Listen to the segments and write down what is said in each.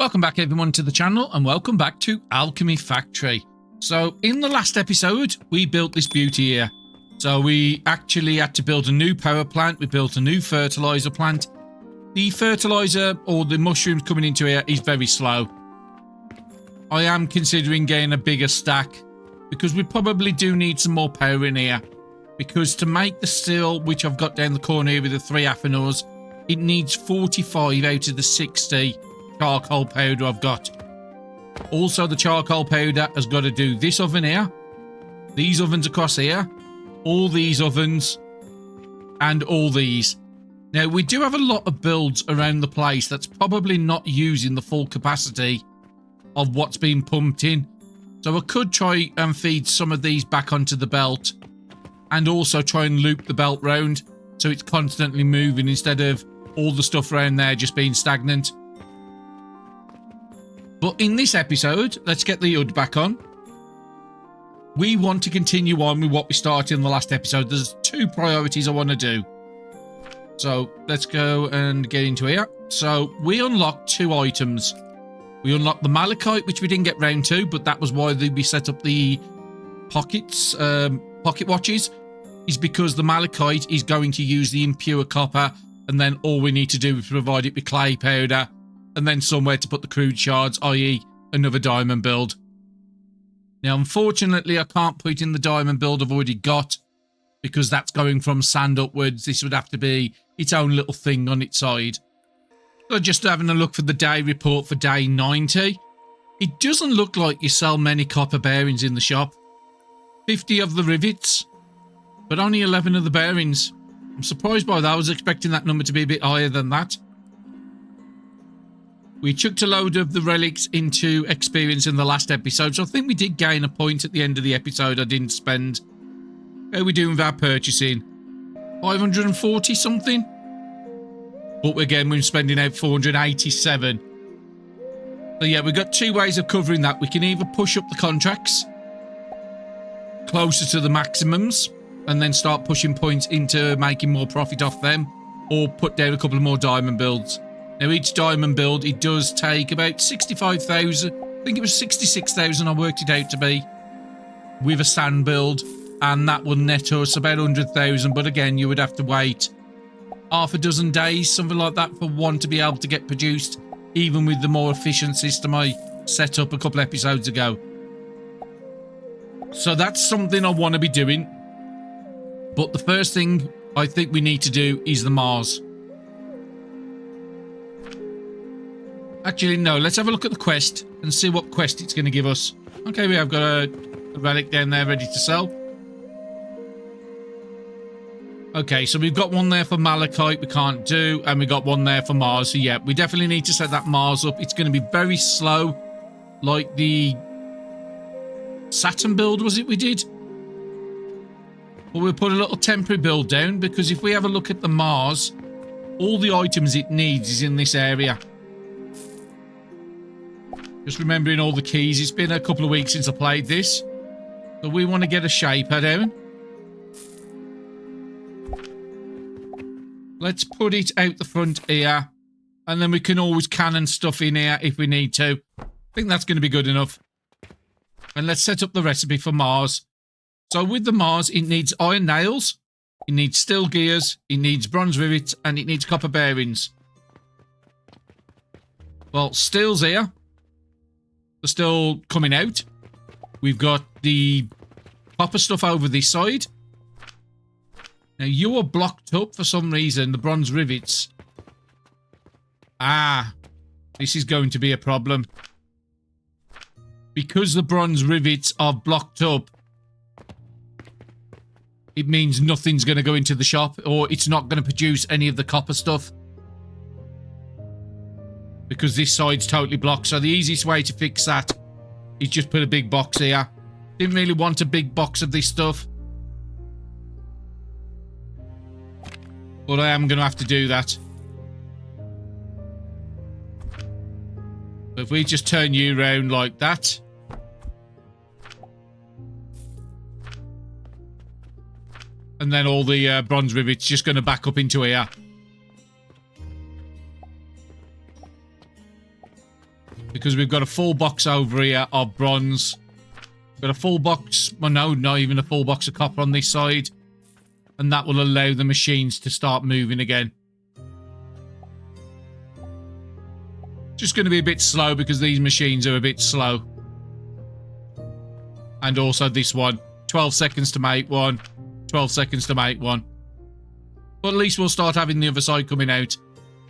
Welcome back everyone to the channel and welcome back to Alchemy Factory. So in the last episode we built this beauty here. So we actually had to build a new power plant, we built a new fertilizer plant. The fertilizer or the mushrooms coming into here is very slow. I am considering getting a bigger stack because we probably do need some more power in here. Because to make the still, which I've got down the corner here with the 3 affinors, it needs 45 out of the 60 charcoal powder I've got. Also, the charcoal powder has got to do this oven here, these ovens across here, all these ovens, and all these. Now, we do have a lot of builds around the place that's probably not using the full capacity of what's being pumped in. So I could try and feed some of these back onto the belt and also try and loop the belt round so it's constantly moving instead of all the stuff around there just being stagnant. But in this episode, let's get the HUD back on. We want to continue on with what we started in the last episode. There's 2 priorities I want to do. So let's go and get into here. So we unlocked 2 items. We unlocked the malachite, which we didn't get round to, but that was why we set up the pocket watches, is because the malachite is going to use the impure copper, and then all we need to do is provide it with clay powder and then somewhere to put the crude shards, i.e. another diamond build. Now, unfortunately, I can't put it in the diamond build I've already got because that's going from sand upwards. This would have to be its own little thing on its side. So just having a look for the day report for day 90. It doesn't look like you sell many copper bearings in the shop. 50 of the rivets, but only 11 of the bearings. I'm surprised by that. I was expecting that number to be a bit higher than that. We chucked a load of the relics into experience in the last episode, so I think we did gain a point at the end of the episode I didn't spend. How are we doing with our purchasing? 540 something? But again, we're spending out 487. So yeah, we've got 2 ways of covering that. We can either push up the contracts closer to the maximums and then start pushing points into making more profit off them, or put down a couple of more diamond builds. Now, each diamond build, it does take about 65,000. I think it was 66,000 I worked it out to be with a sand build, and that will net us about 100,000. But again, you would have to wait half a dozen days, something like that, for one to be able to get produced, even with the more efficient system I set up a couple episodes ago. So that's something I want to be doing. But the first thing I think we need to do is the Mars. Actually, no, let's have a look at the quest and see what quest it's going to give us. Okay, we have got a relic down there ready to sell. Okay, so we've got one there for malachite we can't do, and we got one there for Mars. So yeah, we definitely need to set that Mars up. It's going to be very slow, like the Saturn build, was it we did? But we'll put a little temporary build down, because if we have a look at the Mars, all the items it needs is in this area. Just remembering all the keys. It's been a couple of weeks since I played this. So we want to get a shaper down. Let's put it out the front here. And then we can always cannon stuff in here if we need to. I think that's going to be good enough. And let's set up the recipe for Mars. So with the Mars, it needs iron nails. It needs steel gears. It needs bronze rivets. And it needs copper bearings. Well, steel's here. Still coming out. We've got the copper stuff over this side. Now you are blocked up for some reason, the bronze rivets. This is going to be a problem. Because the bronze rivets are blocked up, it means nothing's going to go into the shop, or it's not going to produce any of the copper stuff. Because this side's totally blocked. So the easiest way to fix that is just put a big box here. Didn't really want a big box of this stuff, but I am going to have to do that. So if we just turn you around like that. And then all the bronze rivets just going to back up into here. because we've got a full box over here of bronze. We've got a full box, well no, not even a full box of copper on this side. And that will allow the machines to start moving again. Just going to be a bit slow because these machines are a bit slow. And also this one. 12 seconds to make one. 12 seconds to make one. But at least we'll start having the other side coming out.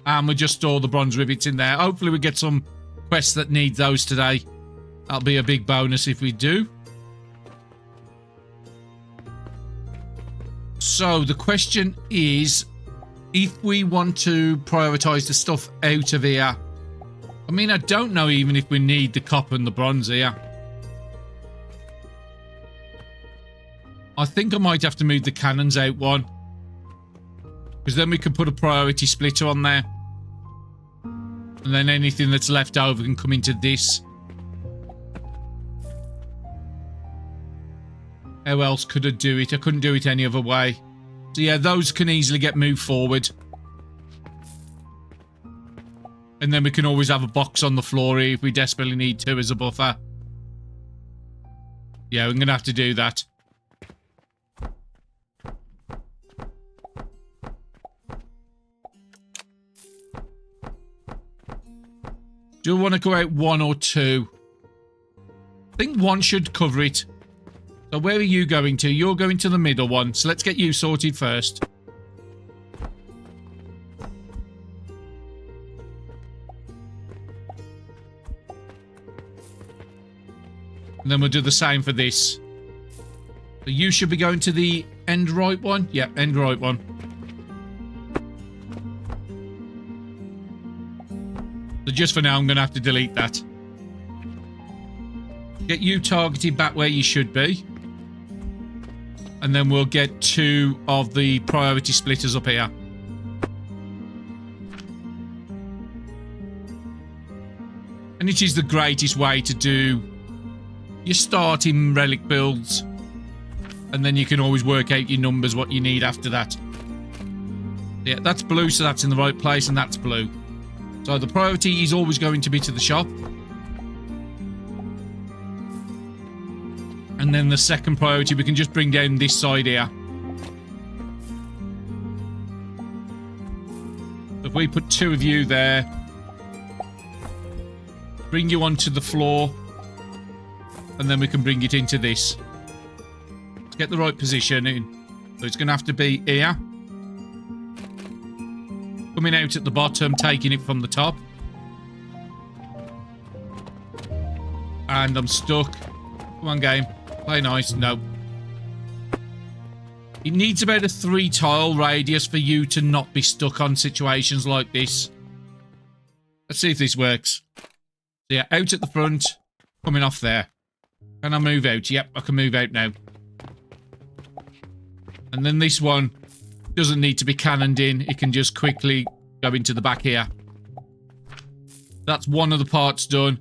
And we'll just store the bronze rivets in there. Hopefully we get some quests that need those today. That'll be a big bonus if we do. So the question is, if we want to prioritise the stuff out of here. I mean, I don't know even if we need the copper and the bronze here. I think I might have to move the cannons out one. Because then we can put a priority splitter on there. And then anything that's left over can come into this. How else could I do it? I couldn't do it any other way. So yeah, those can easily get moved forward. And then we can always have a box on the floor if we desperately need to as a buffer. Yeah, I'm going to have to do that. Do I want to go out one or two? I think one should cover it. So where are you going to? You're going to the middle one. So let's get you sorted first. And then we'll do the same for this. So you should be going to the end right one. Yeah, end right one. So just for now, I'm going to have to delete that. Get you targeted back where you should be. And then we'll get 2 of the priority splitters up here. And it is the greatest way to do your starting relic builds. And then you can always work out your numbers, what you need after that. Yeah, that's blue, so that's in the right place, and that's blue. So the priority is always going to be to the shop. And then the second priority, we can just bring down this side here. If we put 2 of you there, bring you onto the floor, and then we can bring it into this. Let's get the right position in. So it's going to have to be here. Coming out at the bottom, taking it from the top. And I'm stuck. Come on, game. Play nice. No. It needs about a 3 tile radius for you to not be stuck on situations like this. Let's see if this works. So yeah, out at the front, coming off there. Can I move out? Yep, I can move out now. And then this one doesn't need to be cannoned in. It can just quickly go into the back here. That's one of the parts done.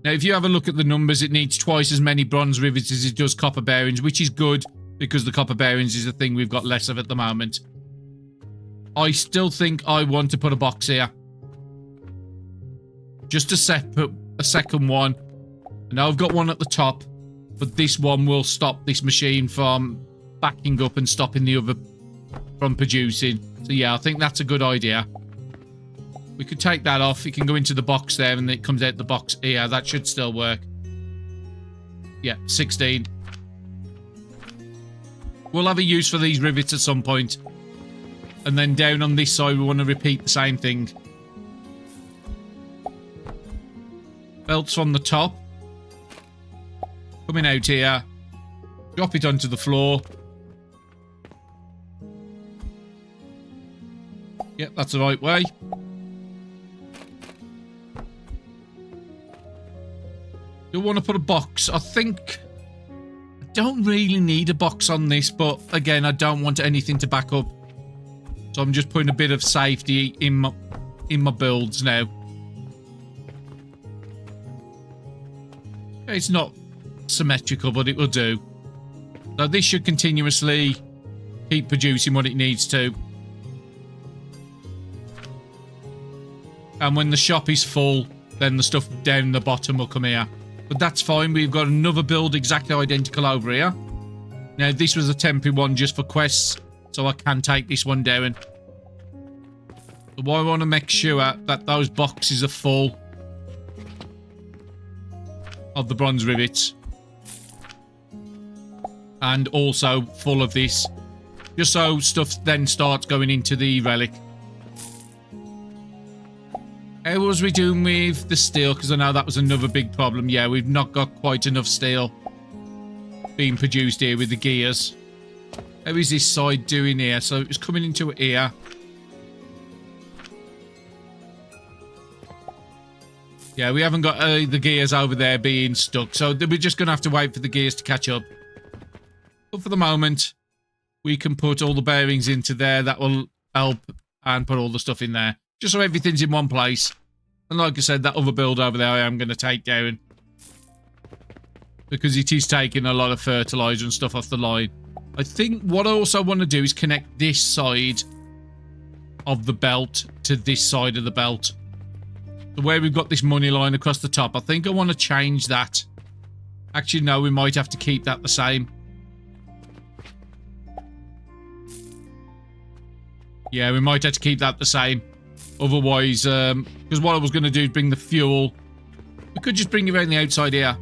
Now, if you have a look at the numbers, it needs twice as many bronze rivets as it does copper bearings, which is good because the copper bearings is a thing we've got less of at the moment. I still think I want to put a box here. Just a second one. Now I've got one at the top, but this one will stop this machine from backing up and stopping the other from producing. So yeah, I think that's a good idea. We could take that off. It can go into the box there and it comes out the box here. That should still work. Yeah, 16. We'll have a use for these rivets at some point. And then down on this side, we want to repeat the same thing. Belts from the top. Coming out here. Drop it onto the floor. Yep, that's the right way. Do I want to put a box? I think I don't really need a box on this, but again, I don't want anything to back up. So I'm just putting a bit of safety in my builds now. It's not symmetrical, but it will do. So this should continuously keep producing what it needs to. And when the shop is full, then the stuff down the bottom will come here. But that's fine. We've got another build exactly identical over here. Now, this was a temporary one just for quests, so I can take this one down. So I want to make sure that those boxes are full of the bronze rivets. And also full of this. Just so stuff then starts going into the relic. How was we doing with the steel? Because I know that was another big problem. Yeah, we've not got quite enough steel being produced here with the gears. How is this side doing here? So it's coming into here. Yeah, we haven't got the gears over there being stuck. So we're just going to have to wait for the gears to catch up. But for the moment, we can put all the bearings into there. That will help, and put all the stuff in there. Just so everything's in one place. And like I said, that other build over there I am going to take down. Because it is taking a lot of fertilizer and stuff off the line. I think what I also want to do is connect this side of the belt to this side of the belt. So where we've got this money line across the top, I think I want to change that. Actually, no, we might have to keep that the same. Yeah, we might have to keep that the same. Otherwise, because what I was going to do is bring the fuel. We could just bring it around the outside here.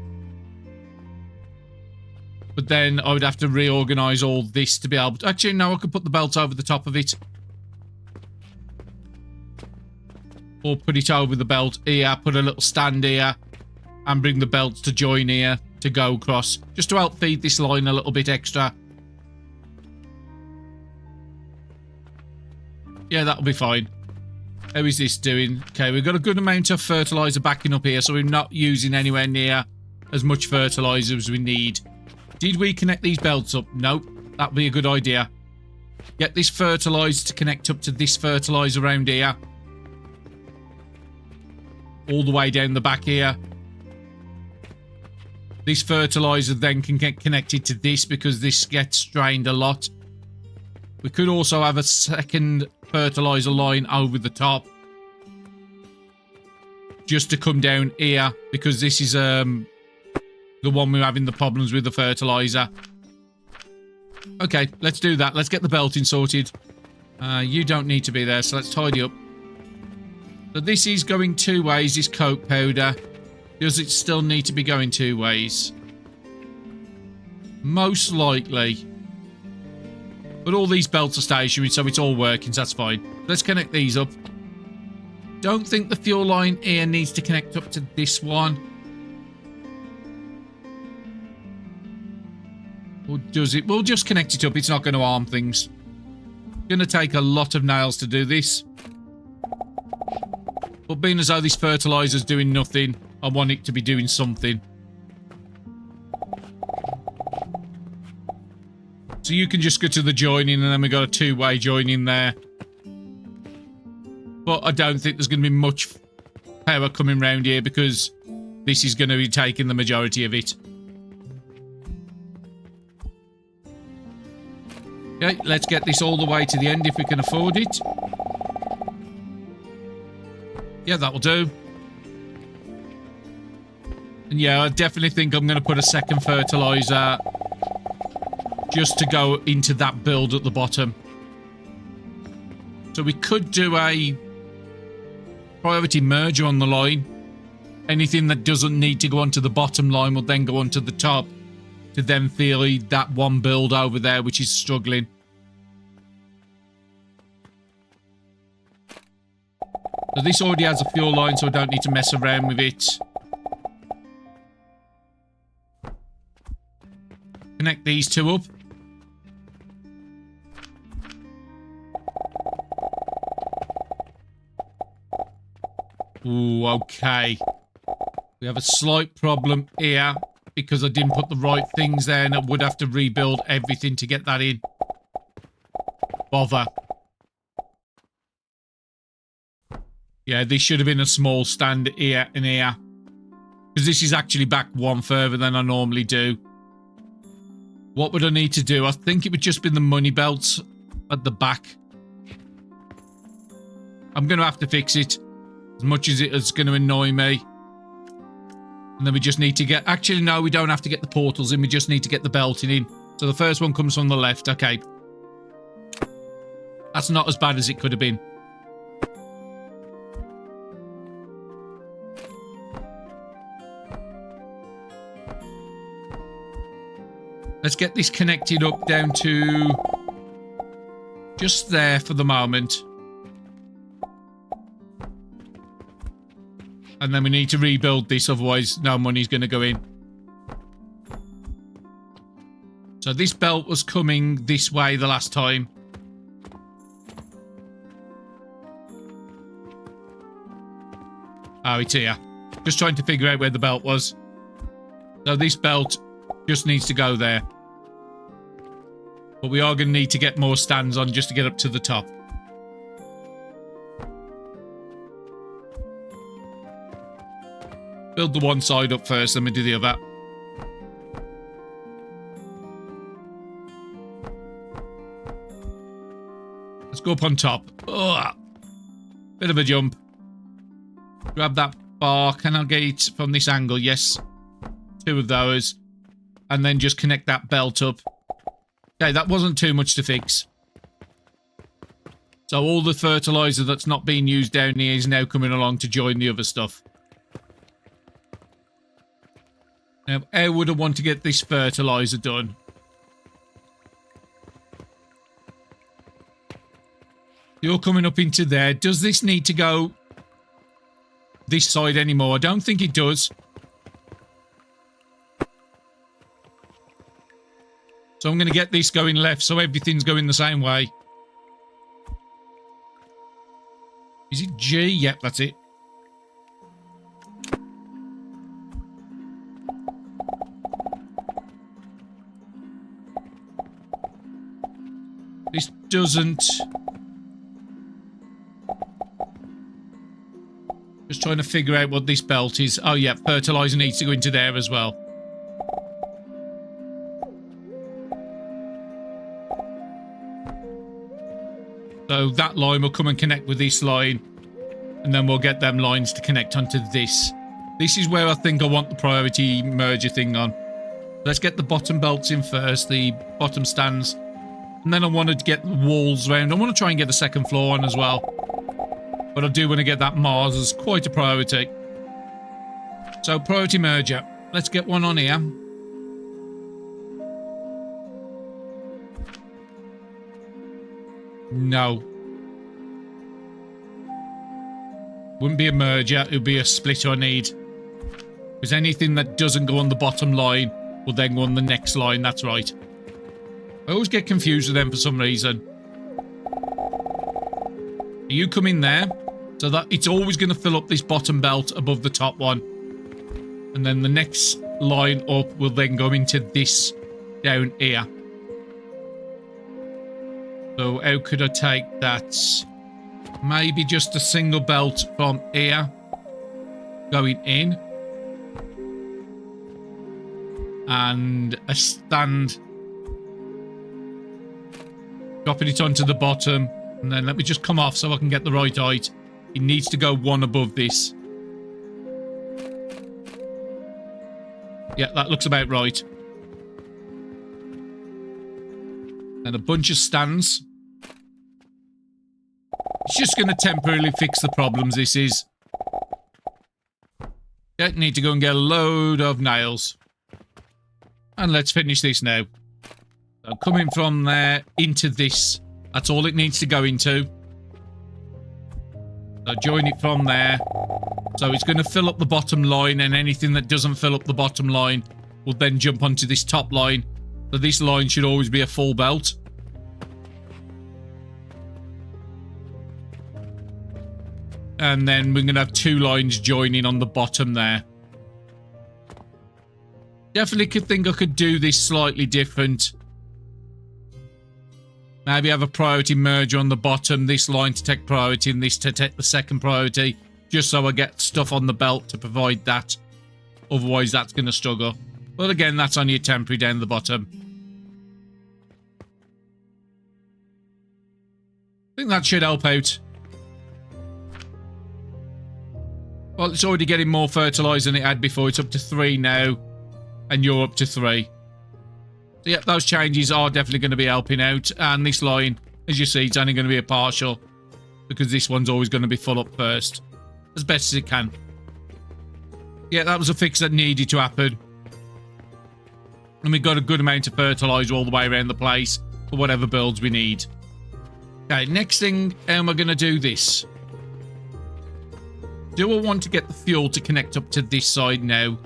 But then I would have to reorganize all this to be able to... Actually, no, I could put the belt over the top of it. Or put it over the belt here, put a little stand here, and bring the belts to join here to go across. Just to help feed this line a little bit extra. Yeah, that'll be fine. How is this doing? Okay, we've got a good amount of fertilizer backing up here, so we're not using anywhere near as much fertilizer as we need. Did we connect these belts up? Nope. That'd be a good idea. Get this fertilizer to connect up to this fertilizer around here. All the way down the back here. This fertilizer then can get connected to this because this gets strained a lot. We could also have a second fertilizer line over the top. Just to come down here because this is the one we're having the problems with the fertilizer. Okay, let's do that. Let's get the belting sorted. You don't need to be there, so let's tidy up. So this is going two ways, this coke powder. Does it still need to be going two ways? Most likely. But all these belts are stationary, so it's all working, so that's fine. Let's connect these up. Don't think the fuel line here needs to connect up to this one. Or does it? We'll just connect it up. It's not going to harm things. It's going to take a lot of nails to do this. But being as though this fertilizer's doing nothing, I want it to be doing something. So you can just go to the joining and then we've got a two-way joining there. But I don't think there's going to be much power coming round here because this is going to be taking the majority of it. Okay, let's get this all the way to the end if we can afford it. Yeah, that'll do. And yeah, I definitely think I'm going to put a second fertilizer just to go into that build at the bottom. So we could do a priority merger on the line. Anything that doesn't need to go onto the bottom line will then go onto the top to then feed that one build over there which is struggling. So this already has a fuel line, so I don't need to mess around with it. Connect these two up. Ooh, okay. We have a slight problem here because I didn't put the right things there and I would have to rebuild everything to get that in. Bother. Yeah, this should have been a small stand here and here. Because this is actually back one further than I normally do. What would I need to do? I think it would just be the money belts at the back. I'm going to have to fix it. As much as it's going to annoy me. And then we just need to get... Actually, no, we don't have to get the portals in. We just need to get the belting in. So the first one comes from the left. Okay. That's not as bad as it could have been. Let's get this connected up down to just there for the moment. And then we need to rebuild this, otherwise no money's going to go in. So this belt was coming this way the last time. Oh, it's here. Just trying to figure out where the belt was. So this belt just needs to go there. But we are going to need to get more stands on just to get up to the top. Build the one side up first, then we do the other. Let's go up on top. Ugh. Bit of a jump. Grab that bar. Can I get it from this angle? Yes. 2 of those. And then just connect that belt up. Okay, that wasn't too much to fix. So all the fertilizer that's not being used down here is now coming along to join the other stuff. Now, how would I want to get this fertilizer done? You're coming up into there. Does this need to go this side anymore? I don't think it does. So I'm going to get this going left so everything's going the same way. Is it G? Yep, that's it. This doesn't... Just trying to figure out what this belt is. Oh, yeah, fertilizer needs to go into there as well. So that line will come and connect with this line. And then we'll get them lines to connect onto this. This is where I think I want the priority merger thing on. Let's get the bottom belts in first, the bottom stands. And then I wanted to get the walls round. I want to try and get the second floor on as well. But I do want to get that Mars as quite a priority. So priority merger. Let's get one on here. No. Wouldn't be a merger, it would be a split I need. Because anything that doesn't go on the bottom line will then go on the next line, that's right. I always get confused with them for some reason. You come in there, so that it's always going to fill up this bottom belt above the top one. And then the next line up will then go into this down here. So how could I take that? Maybe just a single belt from here going in. And a stand. Dropping it onto the bottom. And then let me just come off so I can get the right height. It needs to go one above this. Yeah, that looks about right. And a bunch of stands. It's just going to temporarily fix the problems, this is. Okay, need to go and get a load of nails. And let's finish this now. So coming from there into this. That's all it needs to go into. So join it from there. So it's going to fill up the bottom line, and anything that doesn't fill up the bottom line will then jump onto this top line. So this line should always be a full belt. And then we're going to have 2 lines joining on the bottom there. Definitely could think I could do this slightly different. Maybe have a priority merger on the bottom. This line to take priority and this to take the second priority. Just so I get stuff on the belt to provide that. Otherwise that's going to struggle. But again, that's only a temporary down the bottom. I think that should help out. Well, it's already getting more fertilizer than it had before. It's up to 3 now. And you're up to 3. So yeah, those changes are definitely going to be helping out. And this line, as you see, it's only going to be a partial. Because this one's always going to be full up first. As best as it can. Yeah, that was a fix that needed to happen. And we've got a good amount of fertilizer all the way around the place. For whatever builds we need. Okay, next thing, we're going to do this. Do I want to get the fuel to connect up to this side now?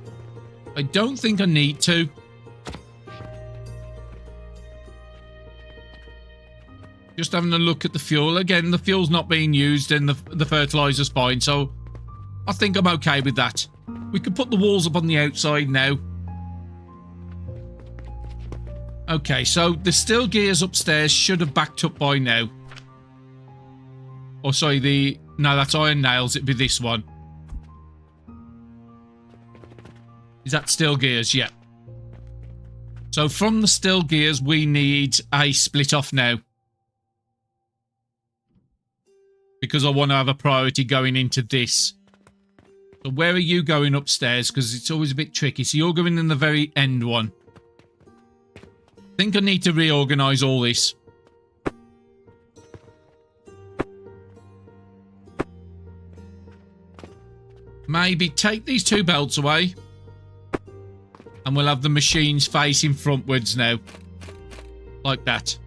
I don't think I need to. Just having a look at the fuel. Again, the fuel's not being used and the fertilizer's fine. So, I think I'm okay with that. We can put the walls up on the outside now. Okay, so the steel gears upstairs should have backed up by now. Oh, sorry, no, that's iron nails. It'd be this one. Is that steel gears? Yeah. So from the steel gears, we need a split off now. Because I want to have a priority going into this. So where are you going upstairs? Because it's always a bit tricky. So you're going in the very end one. I think I need to reorganize all this. Maybe take these 2 belts away. And we'll have the machines facing frontwards now. Like that.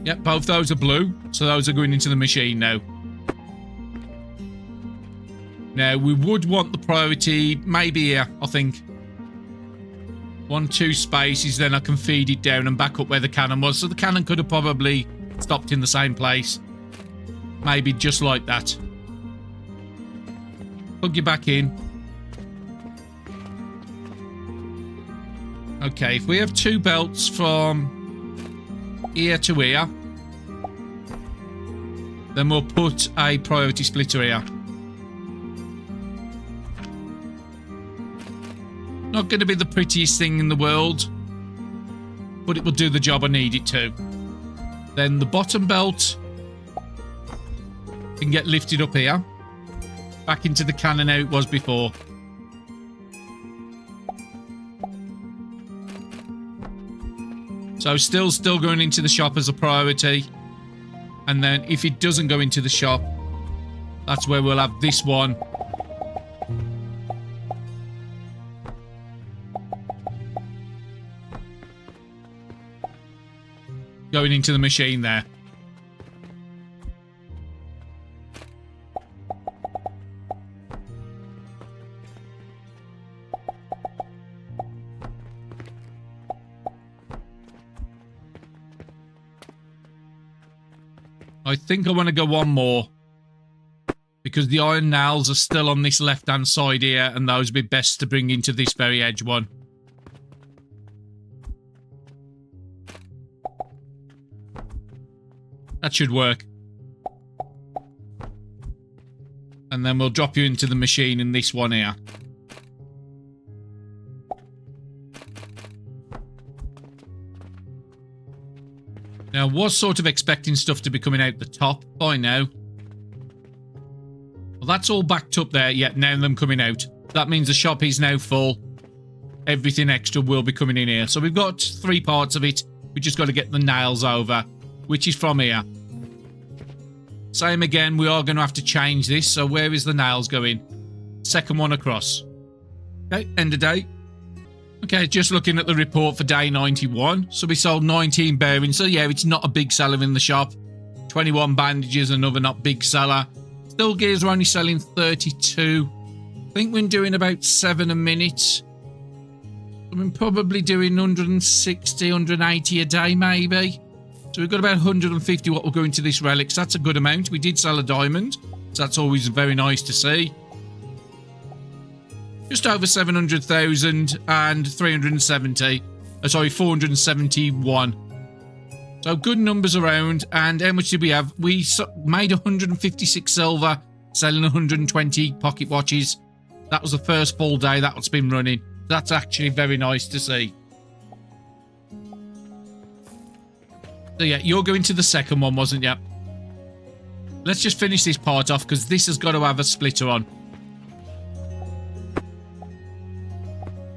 Yep, both those are blue. So those are going into the machine now. Now, we would want the priority maybe here, I think. 1, 2 spaces, then I can feed it down and back up where the cannon was. So the cannon could have probably stopped in the same place. Maybe just like that. Plug you back in. Okay, if we have 2 belts from here to here, then we'll put a priority splitter here. Not going to be the prettiest thing in the world, but it will do the job I need it to. Then the bottom belt can get lifted up here, back into the cannon how it was before. So still going into the shop as a priority. And then if it doesn't go into the shop, that's where we'll have this one. Going into the machine there. I think I want to go one more. Because the iron nails are still on this left-hand side here, and those would be best to bring into this very edge one. That should work. And then we'll drop you into the machine in this one here. Now, I was sort of expecting stuff to be coming out the top by now. Well, that's all backed up there. Yeah, now them coming out. That means the shop is now full. Everything extra will be coming in here. So we've got 3 parts of it. We just got to get the nails over, which is from here. Same again, we are going to have to change this. So where is the nails going? Second one across. Okay, end of day. Okay, just looking at the report for day 91. So we sold 19 bearings. So yeah, it's not a big seller in the shop. 21 bandages, another not big seller. Steel gears are only selling 32. I think we're doing about 7 a minute. I'm probably doing 160, 180 a day maybe. So we've got about 150 what will go into this relic. So that's a good amount. We did sell a diamond. So that's always very nice to see. Just over 700,000 and 370. Sorry, 471. So good numbers around. And how much did we have? We made 156 silver, selling 120 pocket watches. That was the first full day that's been running. That's actually very nice to see. So yeah, you're going to the second one, wasn't you? Let's just finish this part off because this has got to have a splitter on.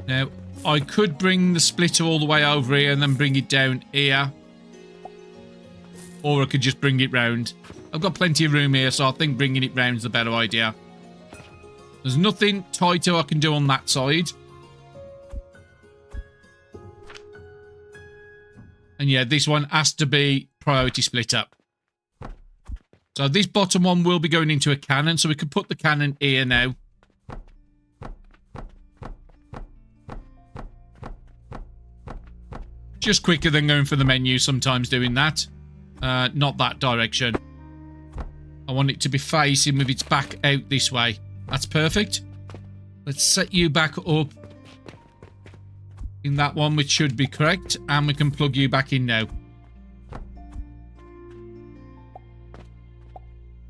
Now, I could bring the splitter all the way over here and then bring it down here. Or I could just bring it round. I've got plenty of room here, so I think bringing it round is a better idea. There's nothing tighter I can do on that side. And yeah, this one has to be priority splitter. So this bottom one will be going into a cannon, so we can put the cannon here now. Just quicker than going for the menu sometimes doing that. Not that direction. I want it to be facing with its back out this way. That's perfect. Let's set you back up in that one, which should be correct. And we can plug you back in now.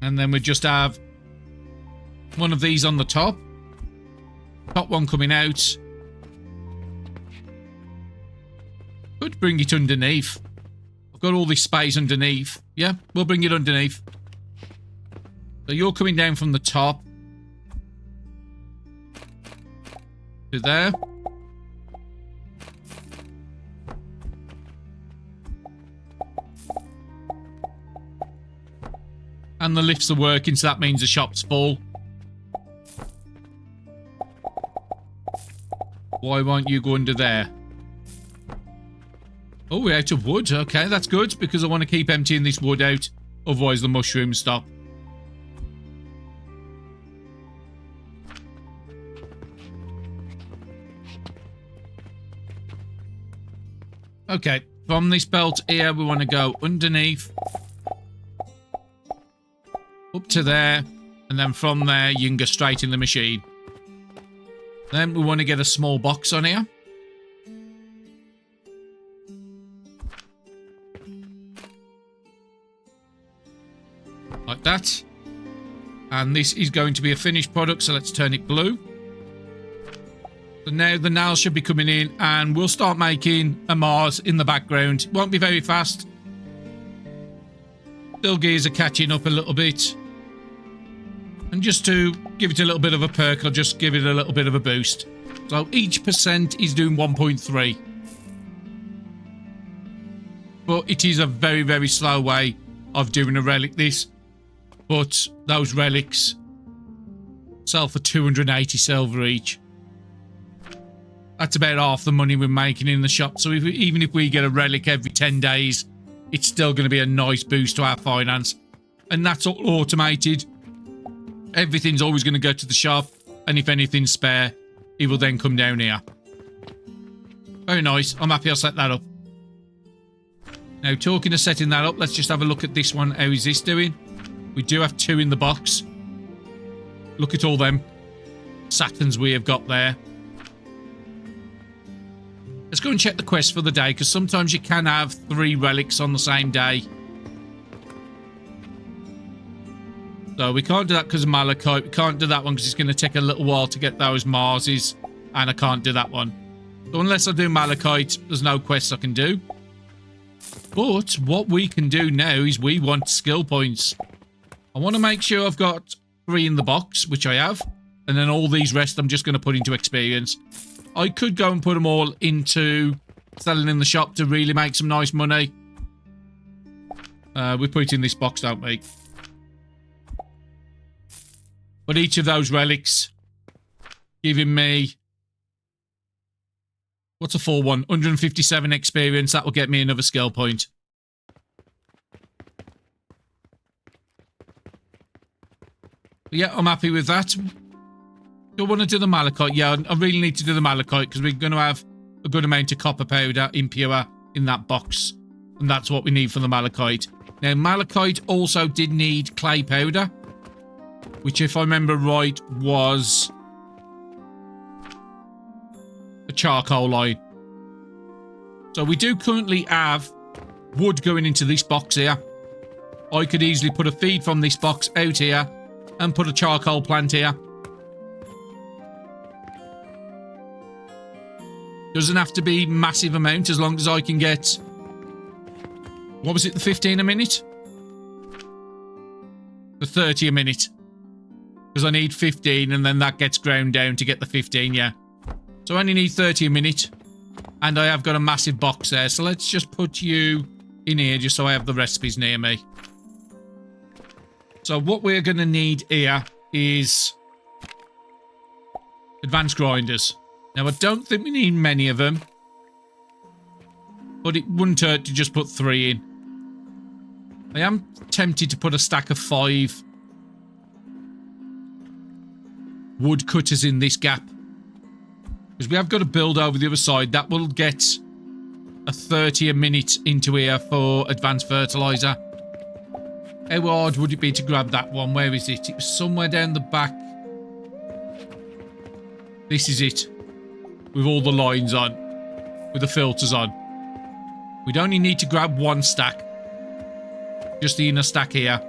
And then we just have one of these on the top. Top one coming out. Could bring it underneath. I've got all this space underneath. Yeah, we'll bring it underneath. So you're coming down from the top. To there. And the lifts are working, so that means the shop's full. Why won't you go under there? Oh, we're out of wood. Okay, that's good, because I want to keep emptying this wood out. Otherwise, the mushrooms stop. Okay, from this belt here, we want to go underneath. Up to there, and then from there you can go straight in the machine. Then we want to get a small box on here. Like that. And this is going to be a finished product, so let's turn it blue. So now the nails should be coming in, and we'll start making a Mars in the background. Won't be very fast. Still gears are catching up a little bit. And just to give it a little bit of a perk, I'll just give it a little bit of a boost. So each percent is doing 1.3. But it is a very, very slow way of doing a relic this. But those relics sell for 280 silver each. That's about half the money we're making in the shop. So even if we get a relic every 10 days, it's still going to be a nice boost to our finance. And that's all automated. Everything's always going to go to the shop. And if anything's spare, it will then come down here. Very nice. I'm happy I set that up. Now, talking of setting that up, let's just have a look at this one. How is this doing? We do have 2 in the box. Look at all them Saturns we have got there. Let's go and check the quest for the day, because sometimes you can have 3 relics on the same day. So we can't do that because of malachite. We can't do that one because it's going to take a little while to get those Marses. And I can't do that one. So unless I do malachite, there's no quests I can do. But what we can do now is we want skill points. I want to make sure I've got 3 in the box, which I have. And then all these rest I'm just going to put into experience. I could go and put them all into selling in the shop to really make some nice money. We put it in this box, don't we? But each of those relics giving me... What's a full one? 157 experience. That will get me another skill point. But yeah, I'm happy with that. Do I want to do the malachite? Yeah, I really need to do the malachite because we're going to have a good amount of copper powder impure in that box. And that's what we need for the malachite. Now, malachite also did need clay powder, which, if I remember right, was a charcoal line. So we do currently have wood going into this box here. I could easily put a feed from this box out here and put a charcoal plant here. Doesn't have to be massive amount as long as I can get... What was it, the 15 a minute? The 30 a minute. Because I need 15 and then that gets ground down to get the 15, yeah. So I only need 30 a minute. And I have got a massive box there. So let's just put you in here just so I have the recipes near me. So what we're going to need here is advanced grinders. Now I don't think we need many of them. But it wouldn't hurt to just put 3 in. I am tempted to put a stack of 5 woodcutters in this gap. Because we have got to build over the other side. That will get a 30 a minute into here for advanced fertilizer. How hard would it be to grab that one? Where is it? It was somewhere down the back. This is it. With all the lines on. With the filters on. We'd only need to grab 1 stack. Just the inner stack here.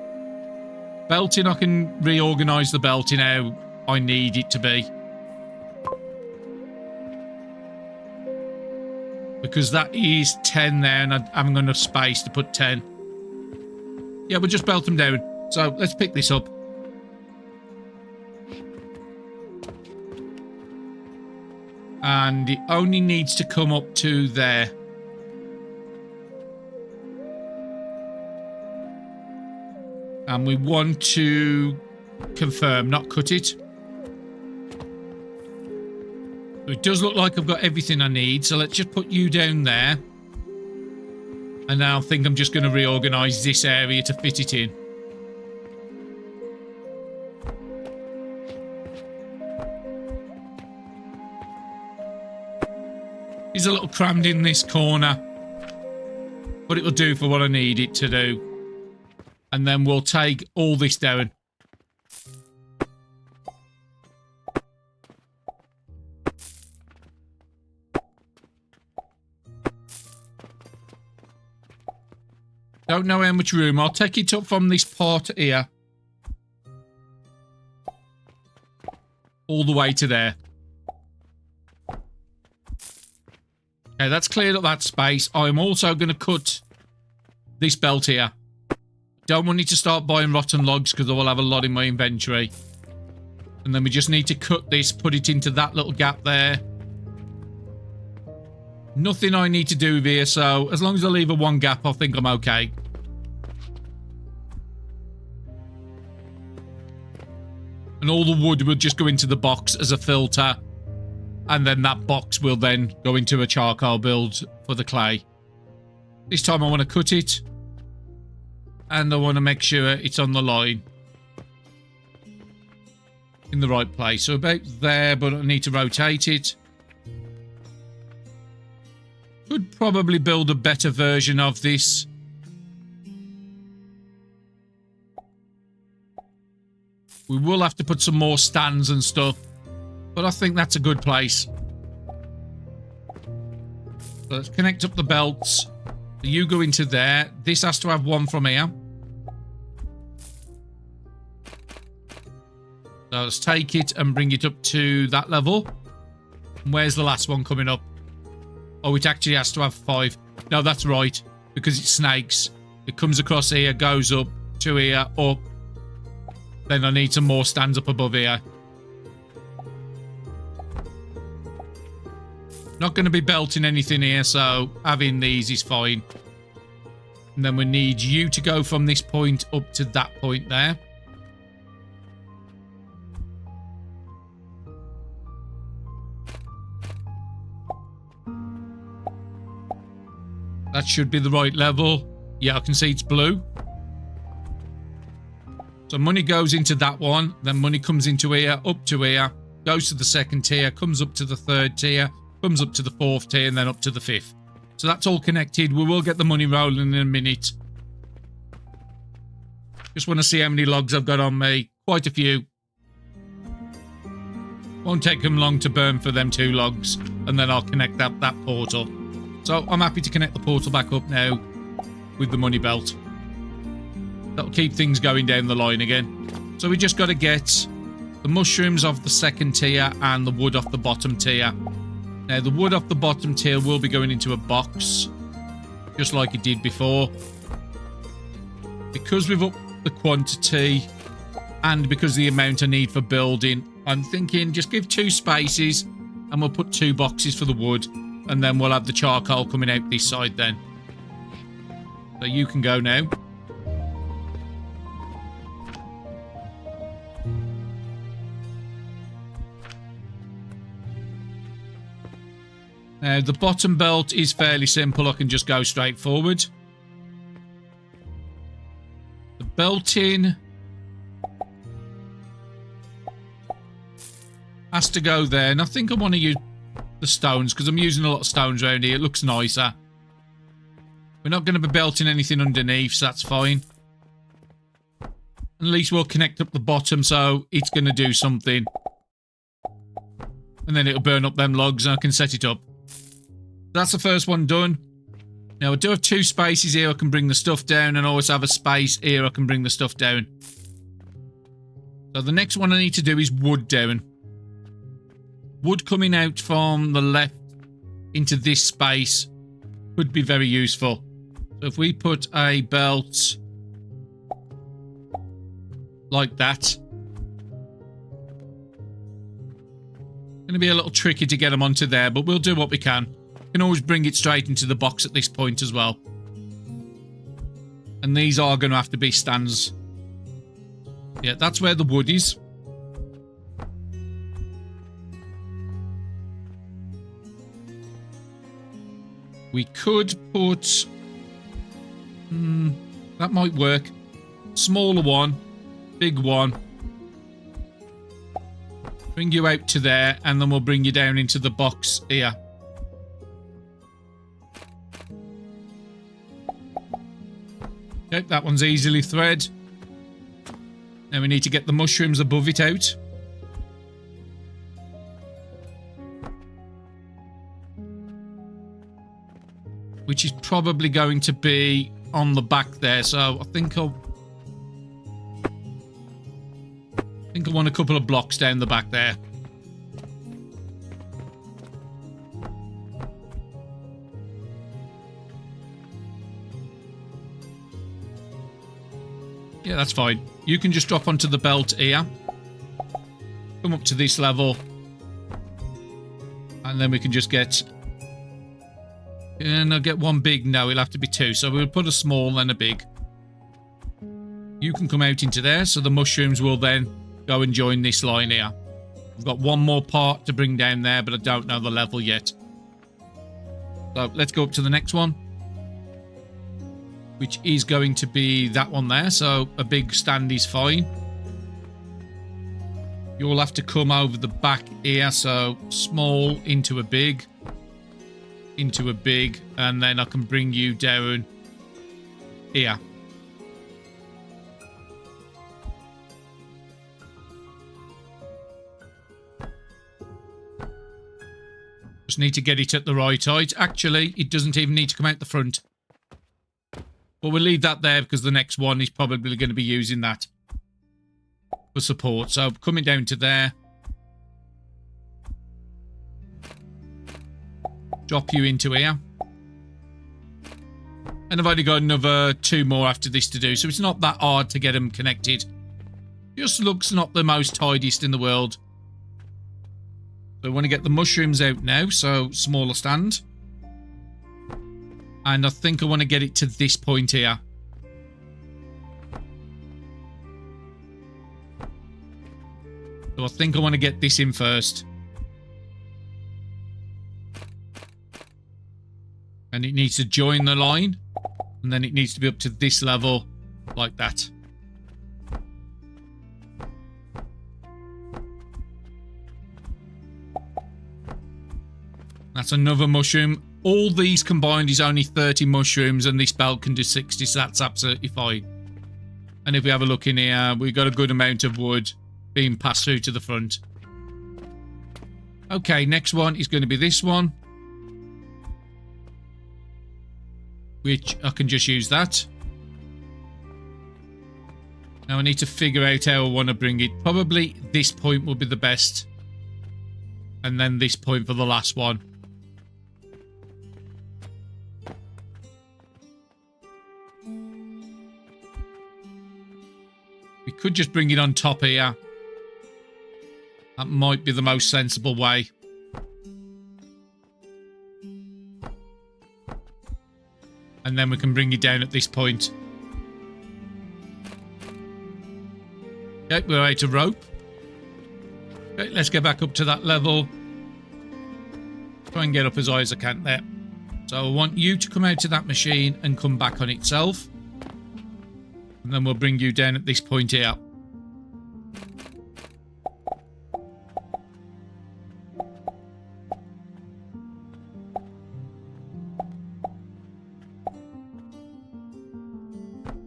Belting, I can reorganise the belting how I need it to be. Because that is 10 there and I haven't got enough space to put 10. Yeah, we'll just belt them down. So let's pick this up. And it only needs to come up to there. And we want to confirm, not cut it. So it does look like I've got everything I need. So let's just put you down there. And now I think I'm just going to reorganise this area to fit it in. It's a little crammed in this corner. But it'll do for what I need it to do. And then we'll take all this down. Don't know how much room. I'll take it up from this part here. All the way to there. Okay, that's cleared up that space. I'm also going to cut this belt here. Don't want you to start buying rotten logs because I will have a lot in my inventory. And then we just need to cut this, put it into that little gap there. Nothing I need to do here, so as long as I leave a 1 gap, I think I'm okay. And all the wood will just go into the box as a filter. And then that box will then go into a charcoal build for the clay. This time I want to cut it. And I want to make sure it's on the line. In the right place. So about there, but I need to rotate it. Could probably build a better version of this. We will have to put some more stands and stuff. But I think that's a good place. So let's connect up the belts. You go into there. This has to have 1 from here. So let's take it and bring it up to that level. And where's the last one coming up? Oh, it actually has to have 5. No, that's right. Because it snakes. It comes across here, goes up to here, up. Then I need some more stands up above here. Not going to be belting anything here, so having these is fine. And then we need you to go from this point up to that point there. That should be the right level. Yeah, I can see it's blue. So money goes into that one. Then money comes into here, up to here. Goes to the 2nd tier, comes up to the 3rd tier. Comes up to the 4th tier and then up to the 5th. So that's all connected. We will get the money rolling in a minute. Just want to see how many logs I've got on me. Quite a few. Won't take them long to burn for them 2 logs. And then I'll connect up that portal. So I'm happy to connect the portal back up now with the money belt. That'll keep things going down the line again. So we just got to get the mushrooms off the 2nd tier and the wood off the bottom tier. Now, the wood off the bottom tier will be going into a box, just like it did before. Because we've upped the quantity and because the amount I need for building, I'm thinking just give 2 spaces and we'll put 2 boxes for the wood, and then we'll have the charcoal coming out this side then. So you can go now. Now, the bottom belt is fairly simple. I can just go straight forward. The belting has to go there. And I think I want to use the stones because I'm using a lot of stones around here. It looks nicer. We're not going to be belting anything underneath, so that's fine. At least we'll connect up the bottom so it's going to do something. And then it'll burn up them logs and I can set it up. That's the first one done. Now, I do have 2 spaces here I can bring the stuff down, and I always have a space here I can bring the stuff down. So the next one I need to do is wood down. Wood coming out from the left into this space could be very useful. So if we put a belt like that. Going to be a little tricky to get them onto there, but we'll do what we can. Can always bring it straight into the box at this point as well. And these are going to have to be stands. Yeah, that's where the wood is. We could put... that might work. Smaller one. Big one. Bring you out to there, and then we'll bring you down into the box here. Okay, that one's easily thread. Now we need to get the mushrooms above it out. Which is probably going to be on the back there, so I think I want a couple of blocks down the back there. Yeah, that's fine. You can just drop onto the belt here. Come up to this level. And then we can just get... And I'll get one big. No, it'll have to be 2. So we'll put a small and a big. You can come out into there. So the mushrooms will then go and join this line here. We've got one more part to bring down there, but I don't know the level yet. So let's go up to the next one. Which is going to be that one there. So a big stand is fine. You'll have to come over the back here. So small into a big. Into a big. And then I can bring you down here. Just need to get it at the right height. Actually, it doesn't even need to come out the front. But we'll leave that there because the next one is probably going to be using that for support. So coming down to there. Drop you into here. And I've only got another 2 more after this to do. So it's not that hard to get them connected. Just looks not the most tidiest in the world. So I want to get the mushrooms out now. So smaller stand. And I think I want to get it to this point here. So I think I want to get this in first. And it needs to join the line. And then it needs to be up to this level. Like that. That's another mushroom. All these combined is only 30 mushrooms, and this belt can do 60, so that's absolutely fine. And if we have a look in here, we've got a good amount of wood being passed through to the front. Okay, next one is going to be this one. Which I can just use that. Now I need to figure out how I want to bring it. Probably this point will be the best. And then this point for the last one. could just bring it on top here. That might be the most sensible way. And then we can bring it down at this point. Okay, we're out of rope. Okay, let's get back up to that level. Try and get up as high as I can there. So I want you to come out to that machine and come back on itself. And then we'll bring you down at this point here.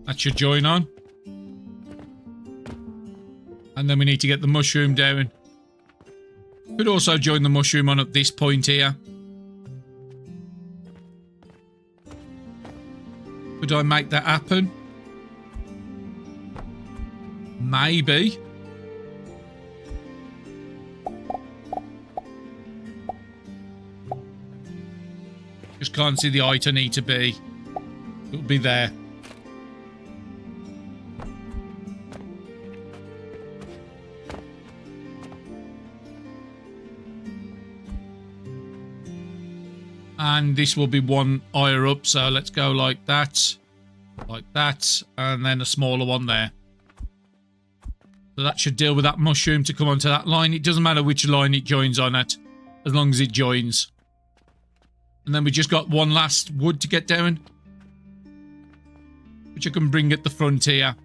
That should join on. And then we need to get the mushroom down. Could also join the mushroom on at this point here. Could I make that happen? Maybe. Just can't see the height I need to be. It'll be there. And this will be one higher up, so let's go like that, and then a smaller one there. So that should deal with that mushroom to come onto that line. It doesn't matter which line it joins on at, as long as it joins. And then we just got one last wood to get down, which I can bring at the front here.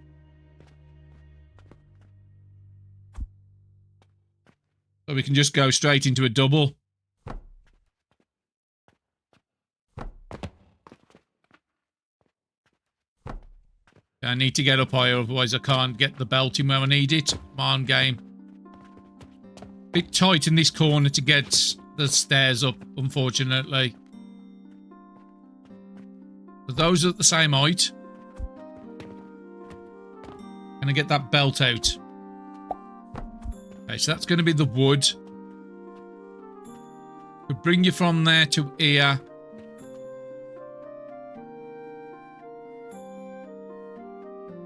So we can just go straight into a double. I need to get up higher, otherwise I can't get the belt in where I need it. Come on, game. Bit tight in this corner to get the stairs up, unfortunately. So those are at the same height. Can I get that belt out? Okay, so that's going to be the wood. We'll bring you from there to here.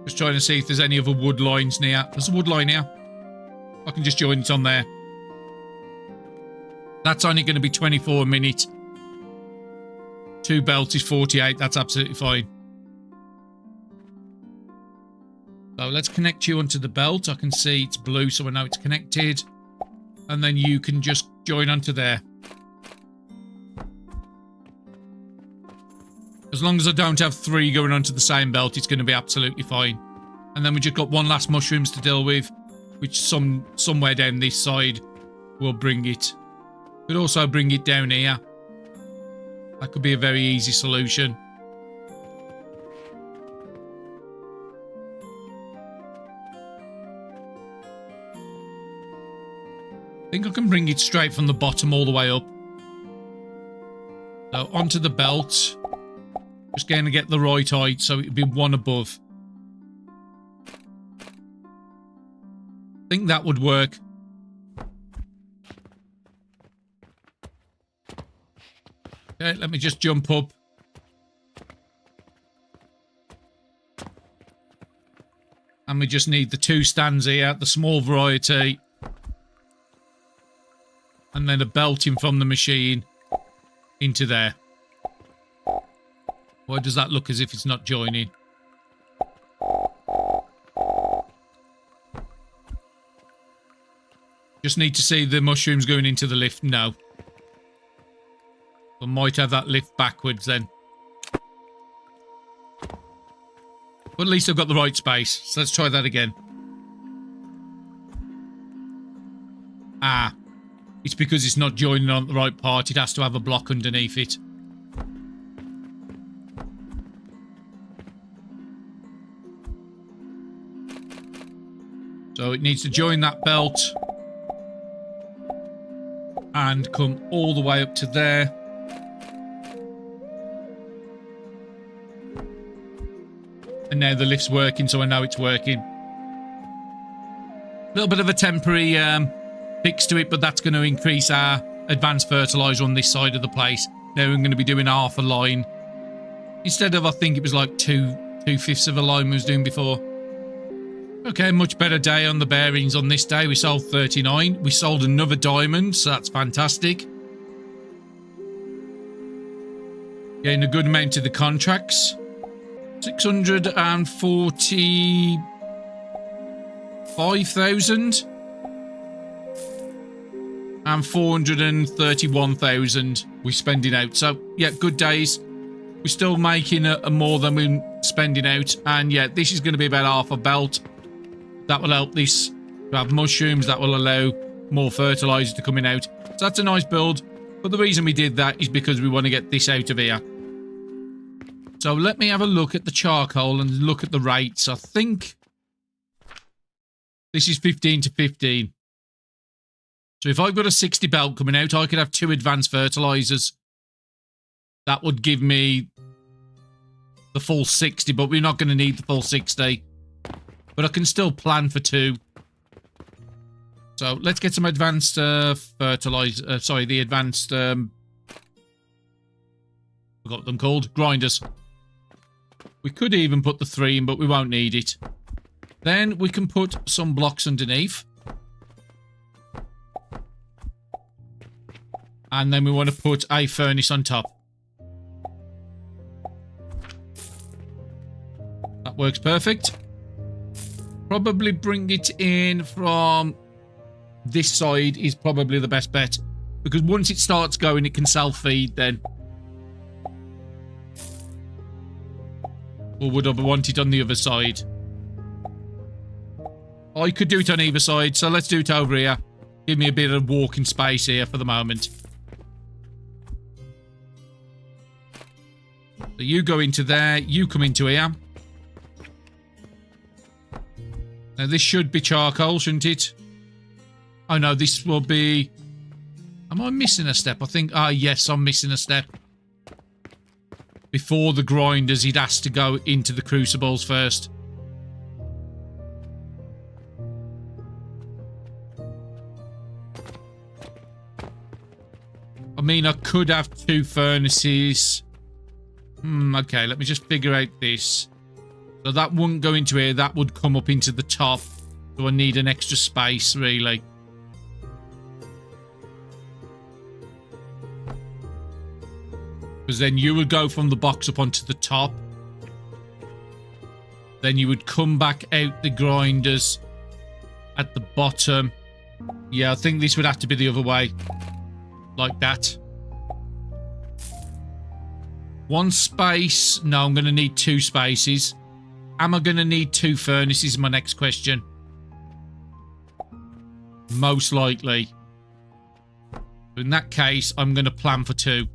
Just trying to see if there's any other wood lines near. There's a wood line here. I can just join it on there. That's only going to be 24 a minute. 2 belts is 48. That's absolutely fine. So let's connect you onto the belt. I can see it's blue, so I know it's connected. And then you can just join onto there. As long as I don't have 3 going onto the same belt, it's going to be absolutely fine. And then we just got one last mushrooms to deal with, which somewhere down this side will bring it. Could also bring it down here. That could be a very easy solution. I think I can bring it straight from the bottom all the way up. So onto the belt. Just going to get the right height, so it would be one above. I think that would work. Okay, let me just jump up. And we just need the 2 stands here, the small variety. And then a belting from the machine into there. Why does that look as if it's not joining? Just need to see the mushrooms going into the lift. No. I might have that lift backwards then. But at least I've got the right space. So let's try that again. Ah. It's because it's not joining on the right part. It has to have a block underneath it. So it needs to join that belt and come all the way up to there. And now the lift's working, so I know it's working. A little bit of a temporary fix to it, but that's going to increase our advanced fertilizer on this side of the place. Now we're going to be doing half a line. Instead of, I think it was like 2/5 of a line we was doing before. Okay, much better day on the bearings on this day. We sold 39. We sold another diamond, so that's fantastic. Getting a good amount of the contracts. 645,000 and 431,000 we're spending out. So, yeah, good days. We're still making a more than we're spending out. And, yeah, this is going to be about half a belt. That will help this to have mushrooms. That will allow more fertilizer to coming out. So that's a nice build. But the reason we did that is because we want to get this out of here. So let me have a look at the charcoal and look at the rates. I think this is 15 to 15. So if I've got a 60 belt coming out, I could have 2 advanced fertilizers. That would give me the full 60, but we're not going to need the full 60. But I can still plan for 2. So let's get some advanced fertilizer. Sorry, the advanced... forgot what them called. Grinders. We could even put the 3 in, but we won't need it. Then we can put some blocks underneath. And then we want to put a furnace on top. That works perfect. Probably bring it in from this side is probably the best bet. Because once it starts going, it can self-feed then. Or would I want it on the other side? I could do it on either side, so let's do it over here. Give me a bit of walking space here for the moment. So you go into there, you come into here. Now this should be charcoal, shouldn't it? Oh no, this will be... Am I missing a step? I think... Ah, yes, I'm missing a step. Before the grinders, he'd has to go into the crucibles first. I mean, I could have 2 furnaces. Okay, let me just figure out this. So that wouldn't go into here. That would come up into the top. So I need an extra space, really. Because then you would go from the box up onto the top. Then you would come back out the grinders at the bottom. Yeah, I think this would have to be the other way. Like that. 1 space. No, I'm going to need 2 spaces. Am I going to need 2 furnaces? My next question. Most likely. In that case, I'm going to plan for 2.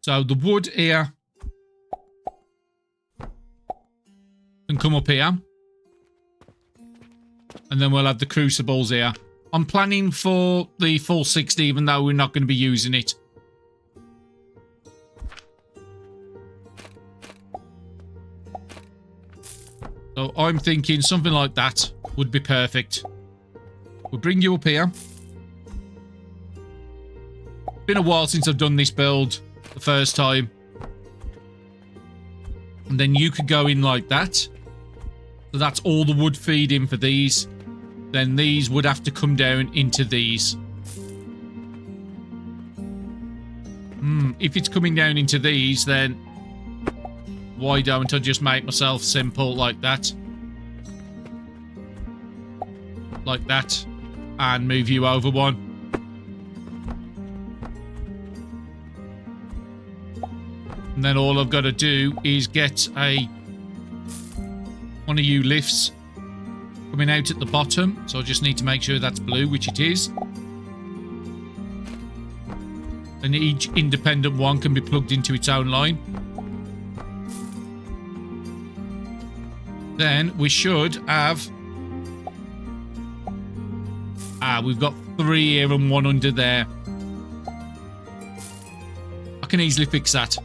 So the wood here can come up here. And then we'll have the crucibles here. I'm planning for the full 60, even though we're not going to be using it. So I'm thinking something like that would be perfect. We'll bring you up here. Been a while since I've done this build the first time. And then you could go in like that. So that's all the wood feeding for these. Then these would have to come down into these. If it's coming down into these, then why don't I just make myself simple like that? Like that. And move you over 1. And then all I've got to do is get one of you lifts coming out at the bottom. So I just need to make sure that's blue, which it is. And each independent one can be plugged into its own line. Then we should have... we've got 3 here and 1 under there. I can easily fix that.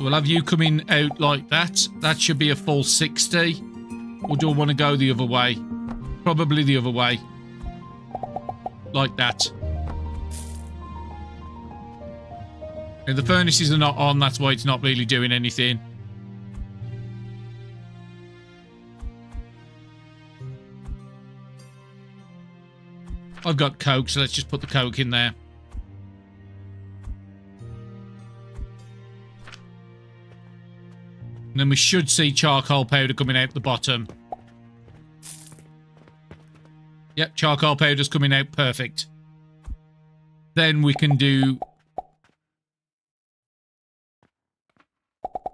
We'll have you coming out like that. That should be a full 60. Or do I want to go the other way? Probably the other way. Like that. And the furnaces are not on, that's why it's not really doing anything. I've got coke, so let's just put the coke in there. And then we should see charcoal powder coming out the bottom. Yep, charcoal powder's coming out. Perfect. Then we can do...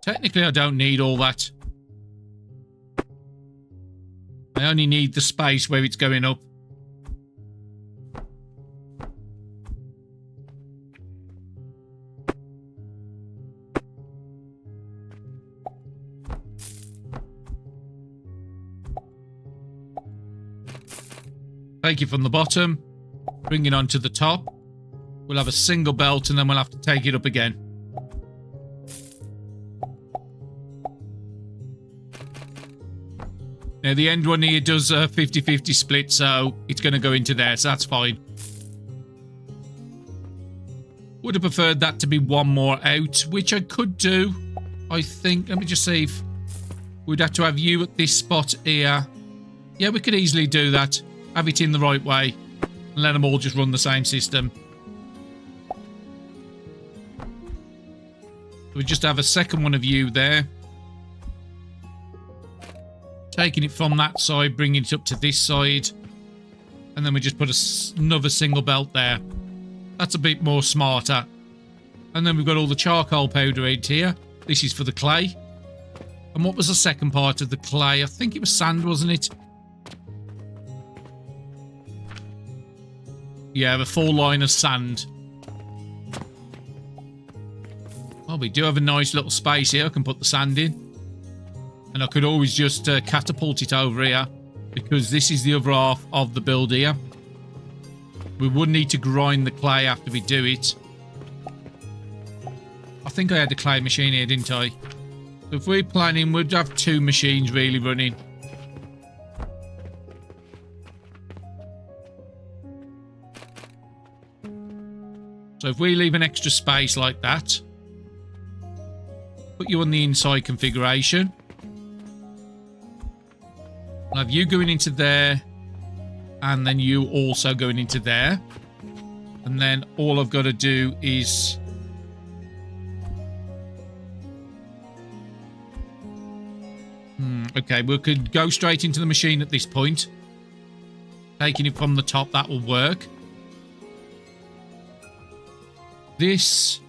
Technically, I don't need all that. I only need the space where it's going up. Take it from the bottom, bring it onto the top. We'll have a single belt and then we'll have to take it up again. Now the end one here does a 50-50 split, so it's going to go into there, so that's fine. Would have preferred that to be one more out, which I could do. I think, let me just see if we'd have to have you at this spot here. Yeah, we could easily do that. Have it in the right way and let them all just run the same system. We just have a second one of you there. Taking it from that side, bringing it up to this side. And then we just put another single belt there. That's a bit more smarter. And then we've got all the charcoal powder out here. This is for the clay. And what was the second part of the clay? I think it was sand, wasn't it? Yeah, the full line of sand. Well, we do have a nice little space here. I can put the sand in. And I could always just catapult it over here, because this is the other half of the build here. We would need to grind the clay after we do it. I think I had the clay machine here, didn't I? So if we're planning, we'd have two machines really running. So if we leave an extra space like that, put you on the inside configuration. I'll have you going into there, and then you also going into there. And then all I've got to do is... okay, we could go straight into the machine at this point. Taking it from the top, that will work. This,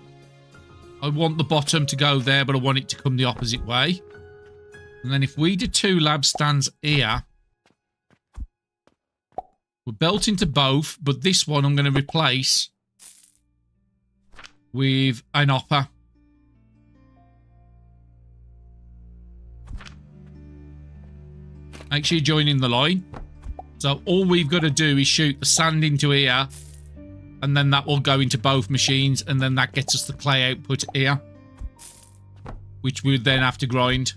I want the bottom to go there, but I want it to come the opposite way. And then if we do two lab stands here, we're built into both, but this one I'm going to replace with an hopper. Make sure you join in the line. So all we've got to do is shoot the sand into here, and then that will go into both machines, and then that gets us the clay output here, which we would then have to grind.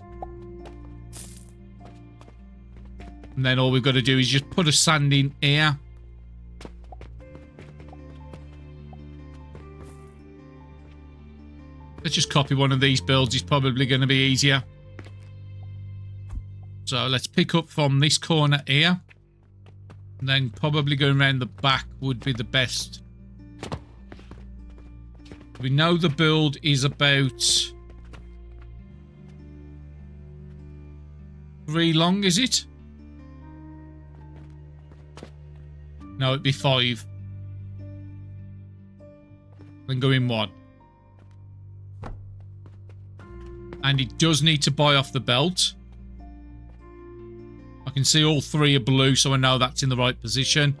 And then all we've got to do is just put a sand in here. Let's just copy one of these builds. It's probably going to be easier. So let's pick up from this corner here. And then probably going around the back would be the best. We know the build is about 3 long, is it? No, it'd be 5. Then go in 1. And it does need to buy off the belt. I can see all 3 are blue, so I know that's in the right position.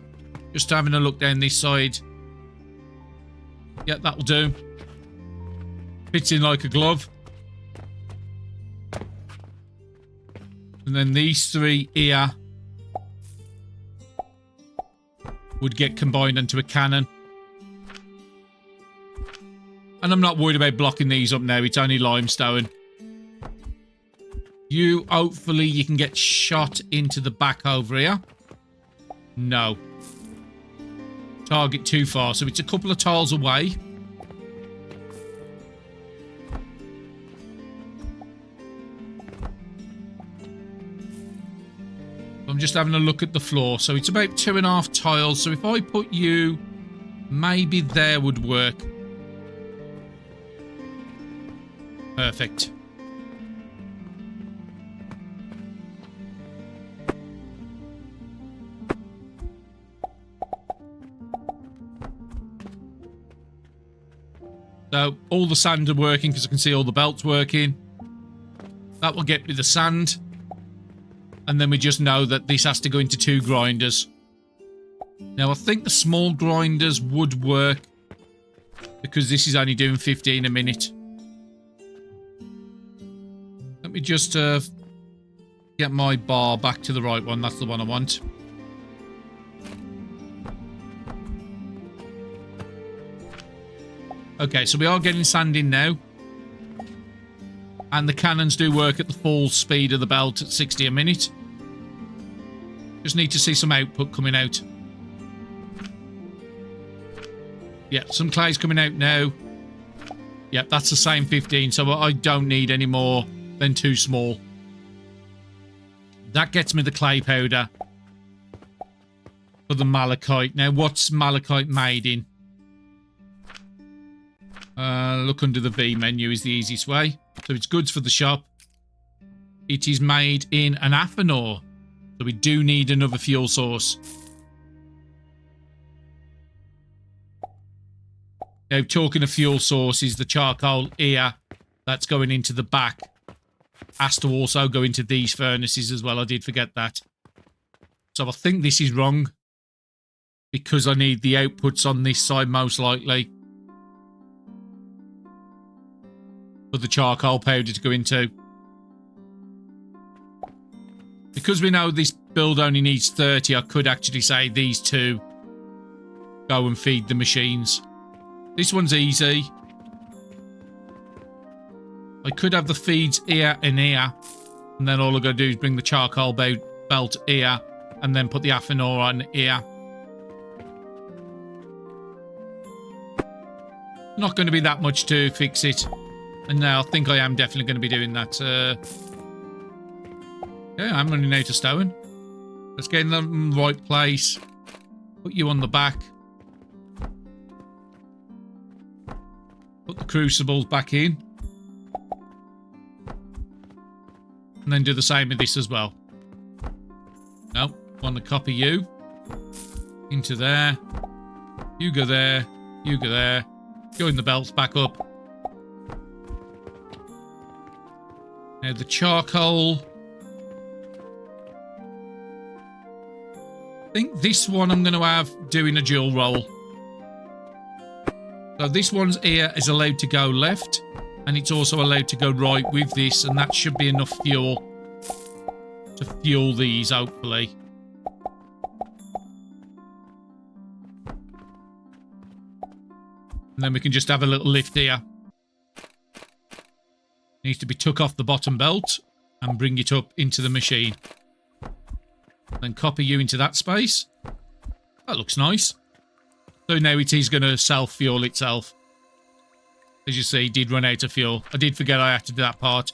Just having a look down this side. Yeah, that'll do. Fits in like a glove. And then these 3 here would get combined into a cannon. And I'm not worried about blocking these up now. It's only limestone. You, hopefully, you can get shot into the back over here. No. Target too far. So it's a couple of tiles away. I'm just having a look at the floor. So it's about 2.5 tiles. So if I put you, maybe there would work. Perfect. So all the sand are working because I can see all the belts working. That will get me the sand. And then we just know that this has to go into 2 grinders. Now I think the small grinders would work because this is only doing 15 a minute. Let me just get my bar back to the right one. That's the one I want. Okay, so we are getting sand in now. And the cannons do work at the full speed of the belt at 60 a minute. Just need to see some output coming out. Yeah, some clay's coming out now. Yeah, that's the same 15, so I don't need any more than 2 small. That gets me the clay powder for the malachite. Now, what's malachite made in? Look under the V menu is the easiest way. So it's goods for the shop. It is made in an aphanor. So we do need another fuel source. Now, talking of fuel sources, the charcoal here that's going into the back has to also go into these furnaces as well. I did forget that. So I think this is wrong because I need the outputs on this side most likely for the charcoal powder to go into. Because we know this build only needs 30, I could actually say these 2 go and feed the machines. This one's easy. I could have the feeds here and here, and then all I've got to do is bring the charcoal belt here, and then put the aphanor on here. Not going to be that much to fix it. And now I think I am definitely going to be doing that. Yeah, I'm running out of stone. Let's get in the right place. Put you on the back. Put the crucibles back in. And then do the same with this as well. No, want to copy you. Into there. You go there. You go there. Join the belts back up. Now the charcoal. I think this one I'm going to have doing a dual roll. So this one's here is allowed to go left. And it's also allowed to go right with this. And that should be enough fuel to fuel these, hopefully. And then we can just have a little lift here. Needs to be took off the bottom belt and bring it up into the machine. Then copy you into that space. That looks nice. So now it is going to self-fuel itself. As you see, it did run out of fuel. I did forget I had to do that part.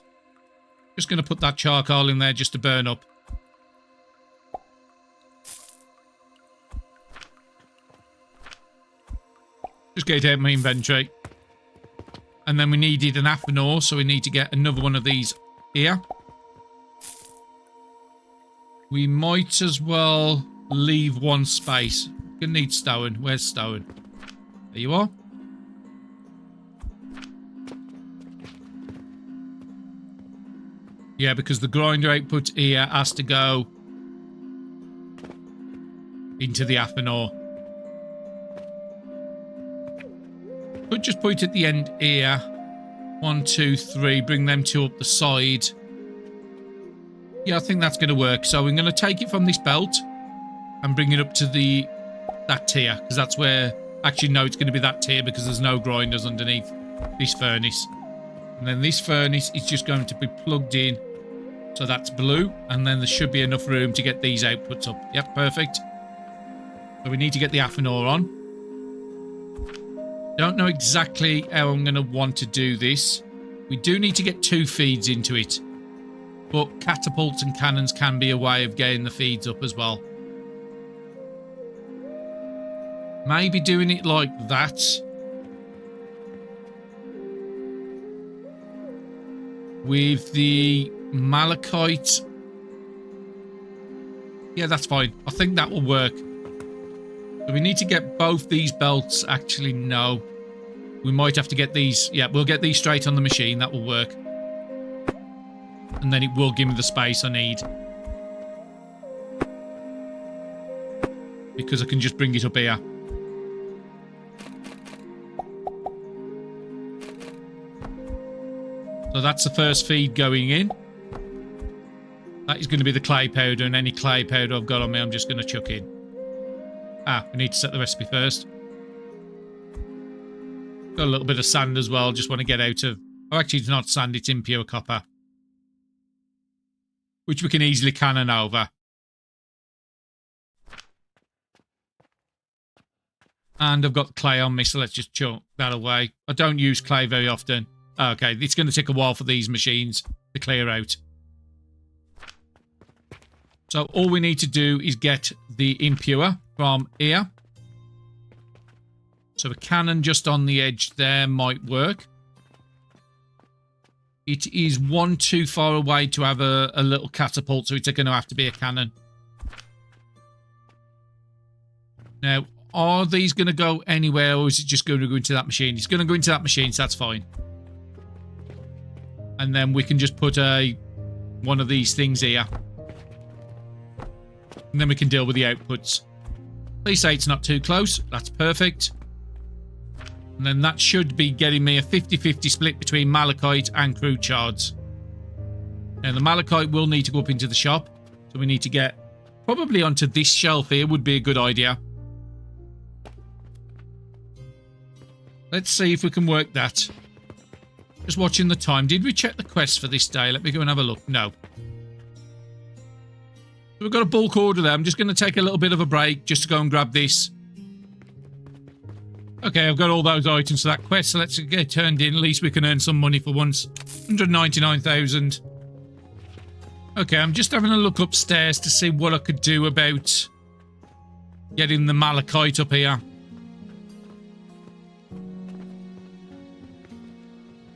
Just going to put that charcoal in there just to burn up. Just get it out of my inventory. And then we needed an aphanor, so we need to get another one of these here. We might as well leave one space. We're going to need stone. Where's stone? There you are. Yeah, because the grinder output here has to go into the aphanor. Could just put it at the end here. 1, 2, 3. Bring them 2 up the side. Yeah, I think that's going to work. So I'm going to take it from this belt and bring it up to that tier, because that's where... Actually, no, it's going to be that tier because there's no grinders underneath this furnace. And then this furnace is just going to be plugged in. So that's blue. And then there should be enough room to get these outputs up. Yep, perfect. So we need to get the aphanor on. Don't know exactly how I'm going to want to do this. We do need to get 2 feeds into it. But catapults and cannons can be a way of getting the feeds up as well. Maybe doing it like that. With the malachite. Yeah, that's fine. I think that will work. So we need to get both these belts. Actually, no. We might have to get these. Yeah, we'll get these straight on the machine. That will work. And then it will give me the space I need. Because I can just bring it up here. So that's the first feed going in. That is going to be the clay powder, and any clay powder I've got on me, I'm just going to chuck in. Ah, we need to set the recipe first. Got a little bit of sand as well, just want to get out of... Oh, actually, it's not sand, it's impure copper. Which we can easily cannon over. And I've got clay on me, so let's just chuck that away. I don't use clay very often. Okay, it's going to take a while for these machines to clear out. So all we need to do is get the impure from here. So a cannon just on the edge there might work. It is one too far away to have a little catapult, so it's going to have to be a cannon. Now, are these going to go anywhere, or is it just going to go into that machine? It's going to go into that machine, so that's fine. And then we can just put one of these things here. And then we can deal with the outputs. Please say it's not too close. That's perfect. And then that should be getting me a 50-50 split between malachite and crude shards. Now, the malachite will need to go up into the shop. So we need to get probably onto this shelf here would be a good idea. Let's see if we can work that. Just watching the time. Did we check the quest for this day? Let me go and have a look. No. So we've got a bulk order there. I'm just going to take a little bit of a break just to go and grab this. Okay, I've got all those items for that quest, so let's get turned in. At least we can earn some money for once. 199,000. Okay, I'm just having a look upstairs to see what I could do about getting the malachite up here.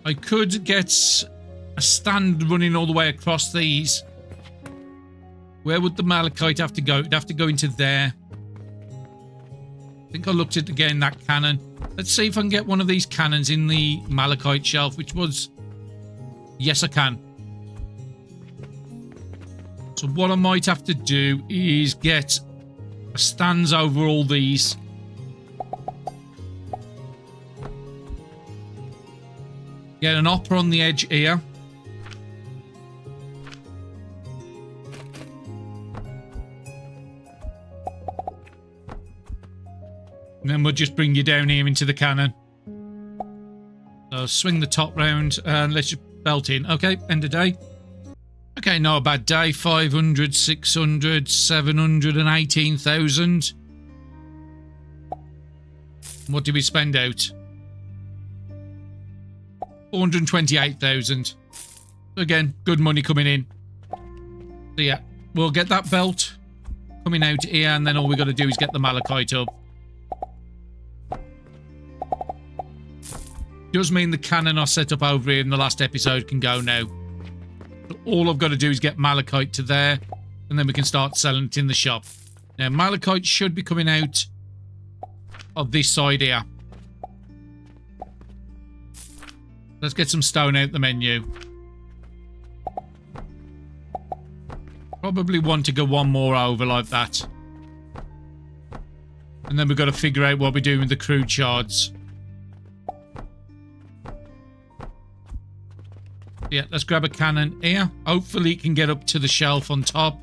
I could get a stand running all the way across these. Where would the malachite have to go? It'd have to go into there. I think I looked at again that cannon. Let's see if I can get one of these cannons in the malachite shelf, which was... Yes, I can. So what I might have to do is get stands over all these. Get an hopper on the edge here. And then we'll just bring you down here into the cannon. So swing the top round and let's just belt in. Okay, end of day. Okay, not a bad day. 500, 600, 718,000. What did we spend out? 428,000. So again, good money coming in. So yeah, we'll get that belt coming out here, and then all we got to do is get the malachite up. Does mean the cannon I set up over here in the last episode can go now. So all I've got to do is get malachite to there, and then we can start selling it in the shop. Now, malachite should be coming out of this side here. Let's get some stone out the menu. Probably want to go one more over like that. And then we've got to figure out what we're doing with the crude shards. Yeah, let's grab a cannon here. Hopefully it can get up to the shelf on top.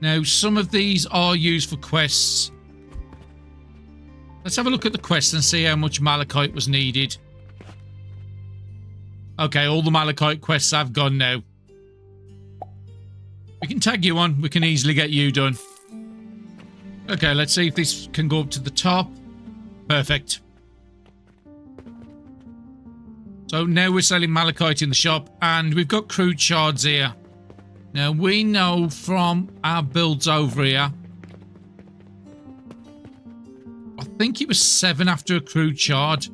Now, some of these are used for quests. Let's have a look at the quest and see how much malachite was needed. Okay, all the malachite quests have gone now. We can tag you on. We can easily get you done. Okay, let's see if this can go up to the top. Perfect. So now we're selling malachite in the shop, and we've got crude shards here. Now we know from our builds over here, I think it was 7 after a crude shard.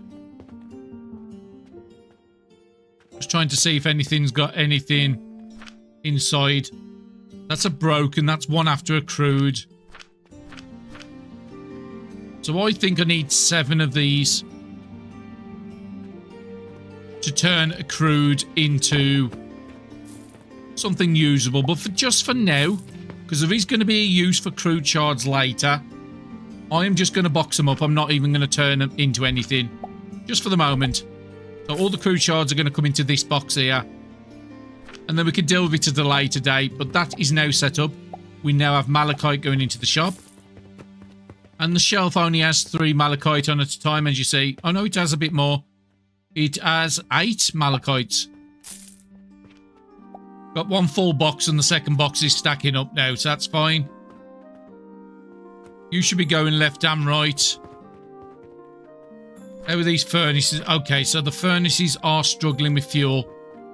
Just trying to see if anything's got anything inside. That's a broken, that's 1 after a crude. So I think I need 7 of these to turn a crude into something usable. But just for now, because there is going to be a use for crude shards later, I am just going to box them up. I'm not even going to turn them into anything. Just for the moment. So all the crude shards are going to come into this box here. And then we can deal with it at a later date. But that is now set up. We now have malachite going into the shop. And the shelf only has 3 malachite on at a time, as you see. Oh no, it has a bit more. It has 8 malachites. Got 1 full box and the second box is stacking up now, so that's fine. You should be going left and right. How are these furnaces? Okay, so the furnaces are struggling with fuel.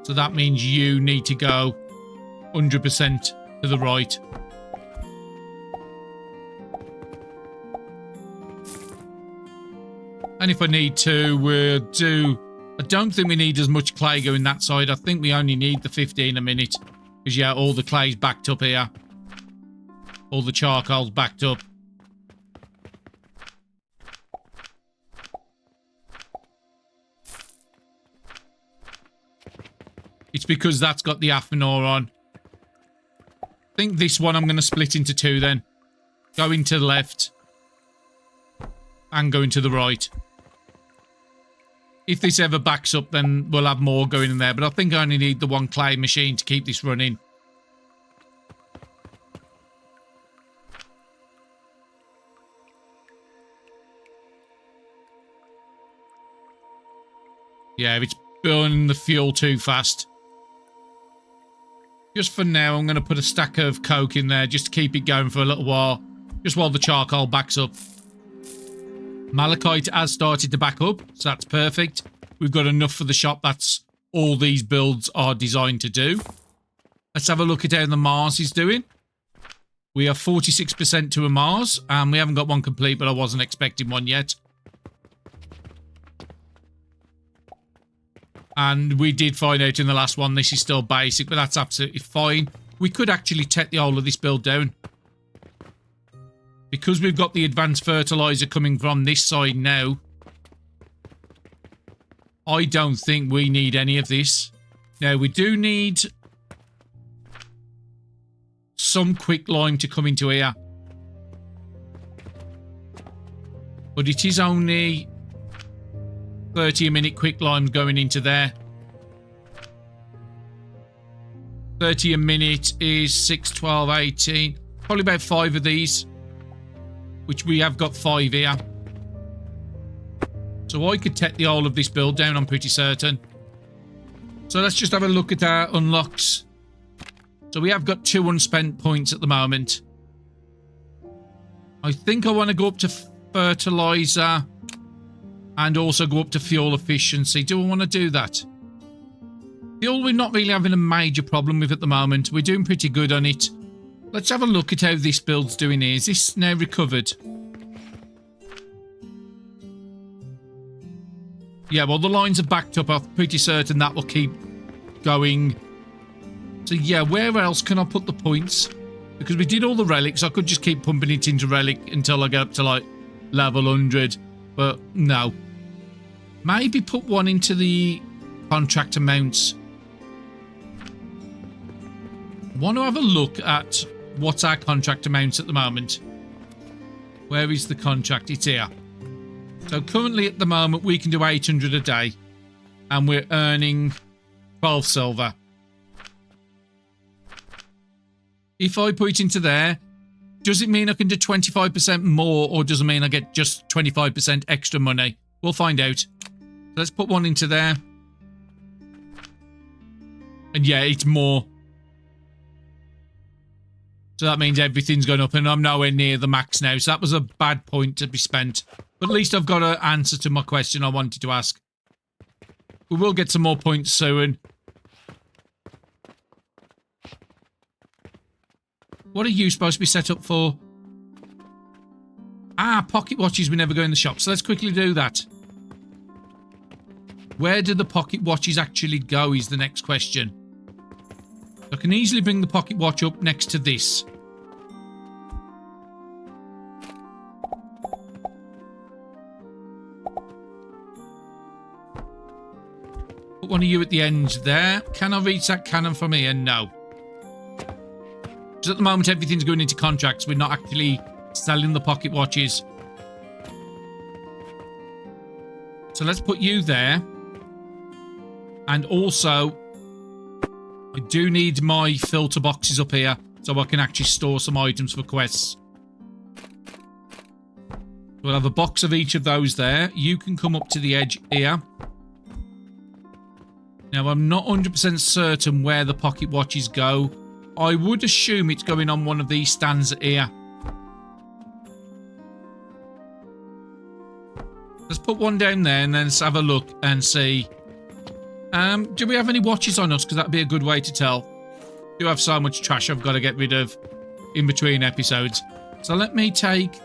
So that means you need to go 100% to the right. And if I need to, we'll do... I don't think we need as much clay going that side. I think we only need the 15 a minute. Because, yeah, all the clay's backed up here. All the charcoal's backed up. It's because that's got the Athanor on. I think this one I'm going to split into 2 then. Going to the left. And going to the right. If this ever backs up, then we'll have more going in there. But I think I only need the 1 clay machine to keep this running. Yeah, it's burning the fuel too fast. Just for now, I'm going to put a stack of coke in there just to keep it going for a little while. Just while the charcoal backs up. Malachite has started to back up, so that's perfect. We've got enough for the shop. That's all these builds are designed to do. Let's have a look at how the Mars is doing. We are 46% to a Mars, and we haven't got one complete, but I wasn't expecting one yet. And we did find out in the last one this is still basic, but that's absolutely fine. We could actually take the whole of this build down. Because we've got the advanced fertilizer coming from this side now, I don't think we need any of this. Now, we do need some quick lime to come into here. But it is only 30 a minute quick limes going into there. 30 a minute is 6, 12, 18. Probably about 5 of these. Which we have got 5 here. So I could take the whole of this build down, I'm pretty certain. So let's just have a look at our unlocks. So we have got 2 unspent points at the moment. I think I want to go up to fertilizer. And also go up to fuel efficiency. Do I want to do that? Fuel we're not really having a major problem with at the moment. We're doing pretty good on it. Let's have a look at how this build's doing here. Is this now recovered? Yeah, well, the lines are backed up. I'm pretty certain that will keep going. So, yeah, where else can I put the points? Because we did all the relics. I could just keep pumping it into relic until I get up to, like, level 100. But, no. Maybe put one into the contract amounts. I want to have a look at what's our contract amounts at the moment. Where is the contract? It's here. So currently at the moment we can do 800 a day. And we're earning 12 silver. If I put it into there, does it mean I can do 25% more, or does it mean I get just 25% extra money? We'll find out. Let's put one into there. And yeah, it's more. So that means everything's gone up, and I'm nowhere near the max now. So that was a bad point to be spent. But at least I've got an answer to my question I wanted to ask. We will get some more points soon. What are you supposed to be set up for? Ah, pocket watches we never go in the shop. So let's quickly do that. Where do the pocket watches actually go is the next question. I can easily bring the pocket watch up next to this. Put one of you at the end there. Can I reach that cannon from here? No. Because at the moment everything's going into contracts. We're not actually selling the pocket watches. So let's put you there. And also, I do need my filter boxes up here so I can actually store some items for quests. We'll have a box of each of those there. You can come up to the edge here. Now, I'm not 100% certain where the pocket watches go. I would assume it's going on one of these stands here. Let's put one down there and then let's have a look and see. Do we have any watches on us? Because that'd be a good way to tell. I do have so much trash I've got to get rid of in between episodes. So let me take...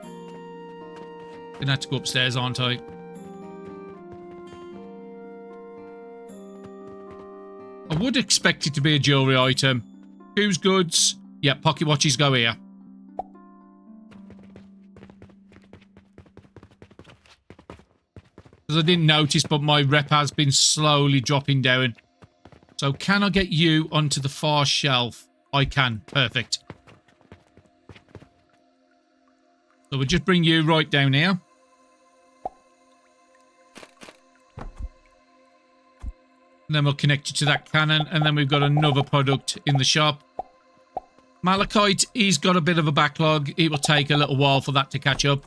I'm going to have to go upstairs, aren't I? I would expect it to be a jewellery item. Whose goods? Yeah, pocket watches go here. Because I didn't notice, but my rep has been slowly dropping down. So can I get you onto the far shelf? I can. Perfect. So we'll just bring you right down here. And then we'll connect you to that cannon. And then we've got another product in the shop. Malachite, he's got a bit of a backlog. It will take a little while for that to catch up.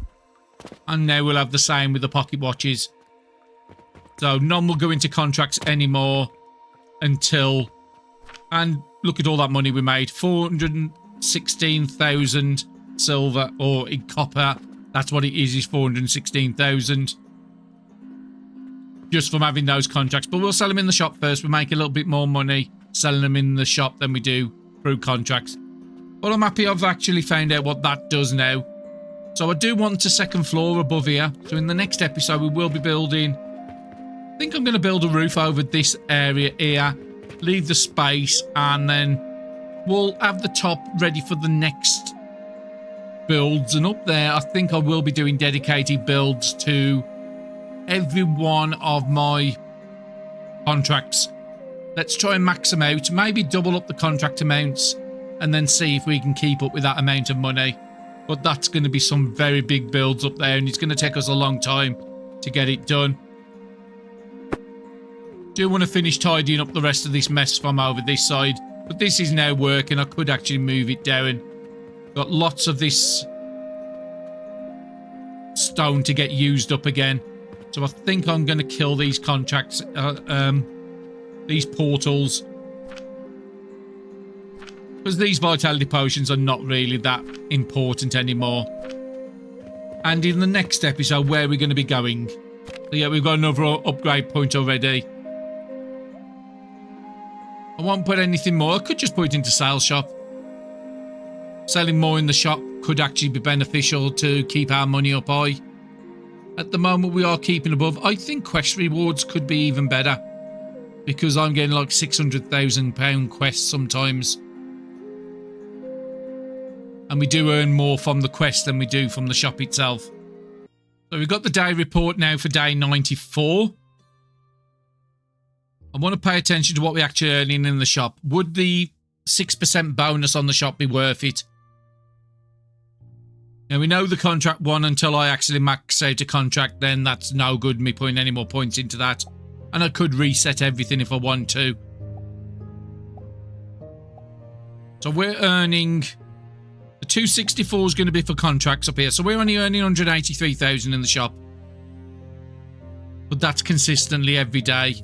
And now we'll have the same with the pocket watches. So none will go into contracts anymore until... And look at all that money we made. 416,000 silver, or in copper. That's what it is 416,000. Just from having those contracts. But we'll sell them in the shop first. We make a little bit more money selling them in the shop than we do through contracts. But I'm happy I've actually found out what that does now. So I do want a second floor above here. So in the next episode we will be building... I think I'm going to build a roof over this area here. Leave the space and then we'll have the top ready for the next builds. And up there I think I will be doing dedicated builds to every one of my contracts. Let's try and max them out. Maybe double up the contract amounts and then see if we can keep up with that amount of money. But that's going to be some very big builds up there and it's going to take us a long time to get it done. Do want to finish tidying up the rest of this mess from over this side, but this is now working. I could actually move it down. Got lots of this stone to get used up again, so I think I'm going to kill these contracts, these portals, because these vitality potions are not really that important anymore. And in the next episode, where are we going to be going? So yeah, we've got another upgrade point already. I won't put anything more. I could just put it into sales shop. Selling more in the shop could actually be beneficial to keep our money up high. At the moment, we are keeping above. I think quest rewards could be even better. Because I'm getting like £600,000 quests sometimes. And we do earn more from the quest than we do from the shop itself. So we've got the day report now for day 94. I want to pay attention to what we're actually earning in the shop. Would the 6% bonus on the shop be worth it? Now, we know the contract one until I actually max out a contract. Then that's no good me putting any more points into that. And I could reset everything if I want to. So we're earning... The 264 is going to be for contracts up here. So we're only earning 183,000 in the shop. But that's consistently every day.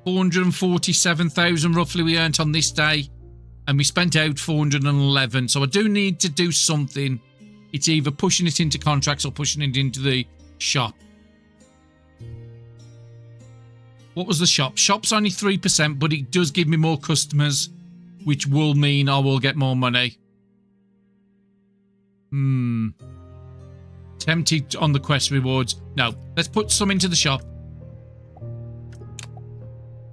447,000 roughly we earned on this day, and we spent out 411. So I do need to do something. It's either pushing it into contracts or pushing it into the shop. What was the shop? Shop's only 3%, but it does give me more customers, which will mean I will get more money. Tempted on the quest rewards. No, let's put some into the shop.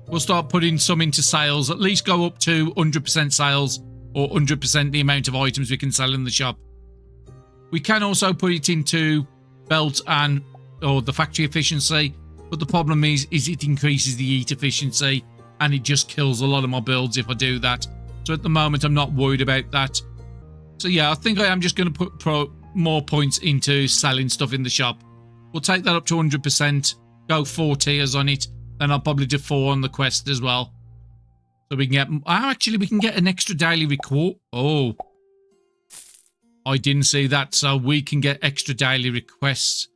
We'll start putting some into sales. At least go up to 100% sales or 100% the amount of items we can sell in the shop. We can also put it into belt and or the factory efficiency. But the problem is it increases the heat efficiency and it just kills a lot of my builds if I do that. So at the moment, I'm not worried about that. So yeah, I think I am just going to put more points into selling stuff in the shop. We'll take that up to 100%, go 4 tiers on it, then I'll probably do 4 on the quest as well. So we can get... actually, we can get an extra daily record. Oh. I didn't see that. So we can get extra daily requests.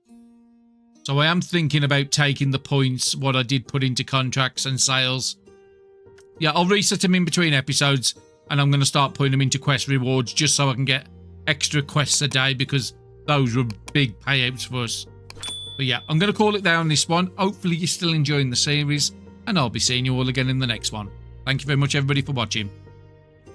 So I am thinking about taking the points, what I did put into contracts and sales. Yeah, I'll reset them in between episodes and I'm going to start putting them into quest rewards just so I can get extra quests a day because those were big payouts for us. But yeah, I'm going to call it there on this one. Hopefully you're still enjoying the series and I'll be seeing you all again in the next one. Thank you very much everybody for watching.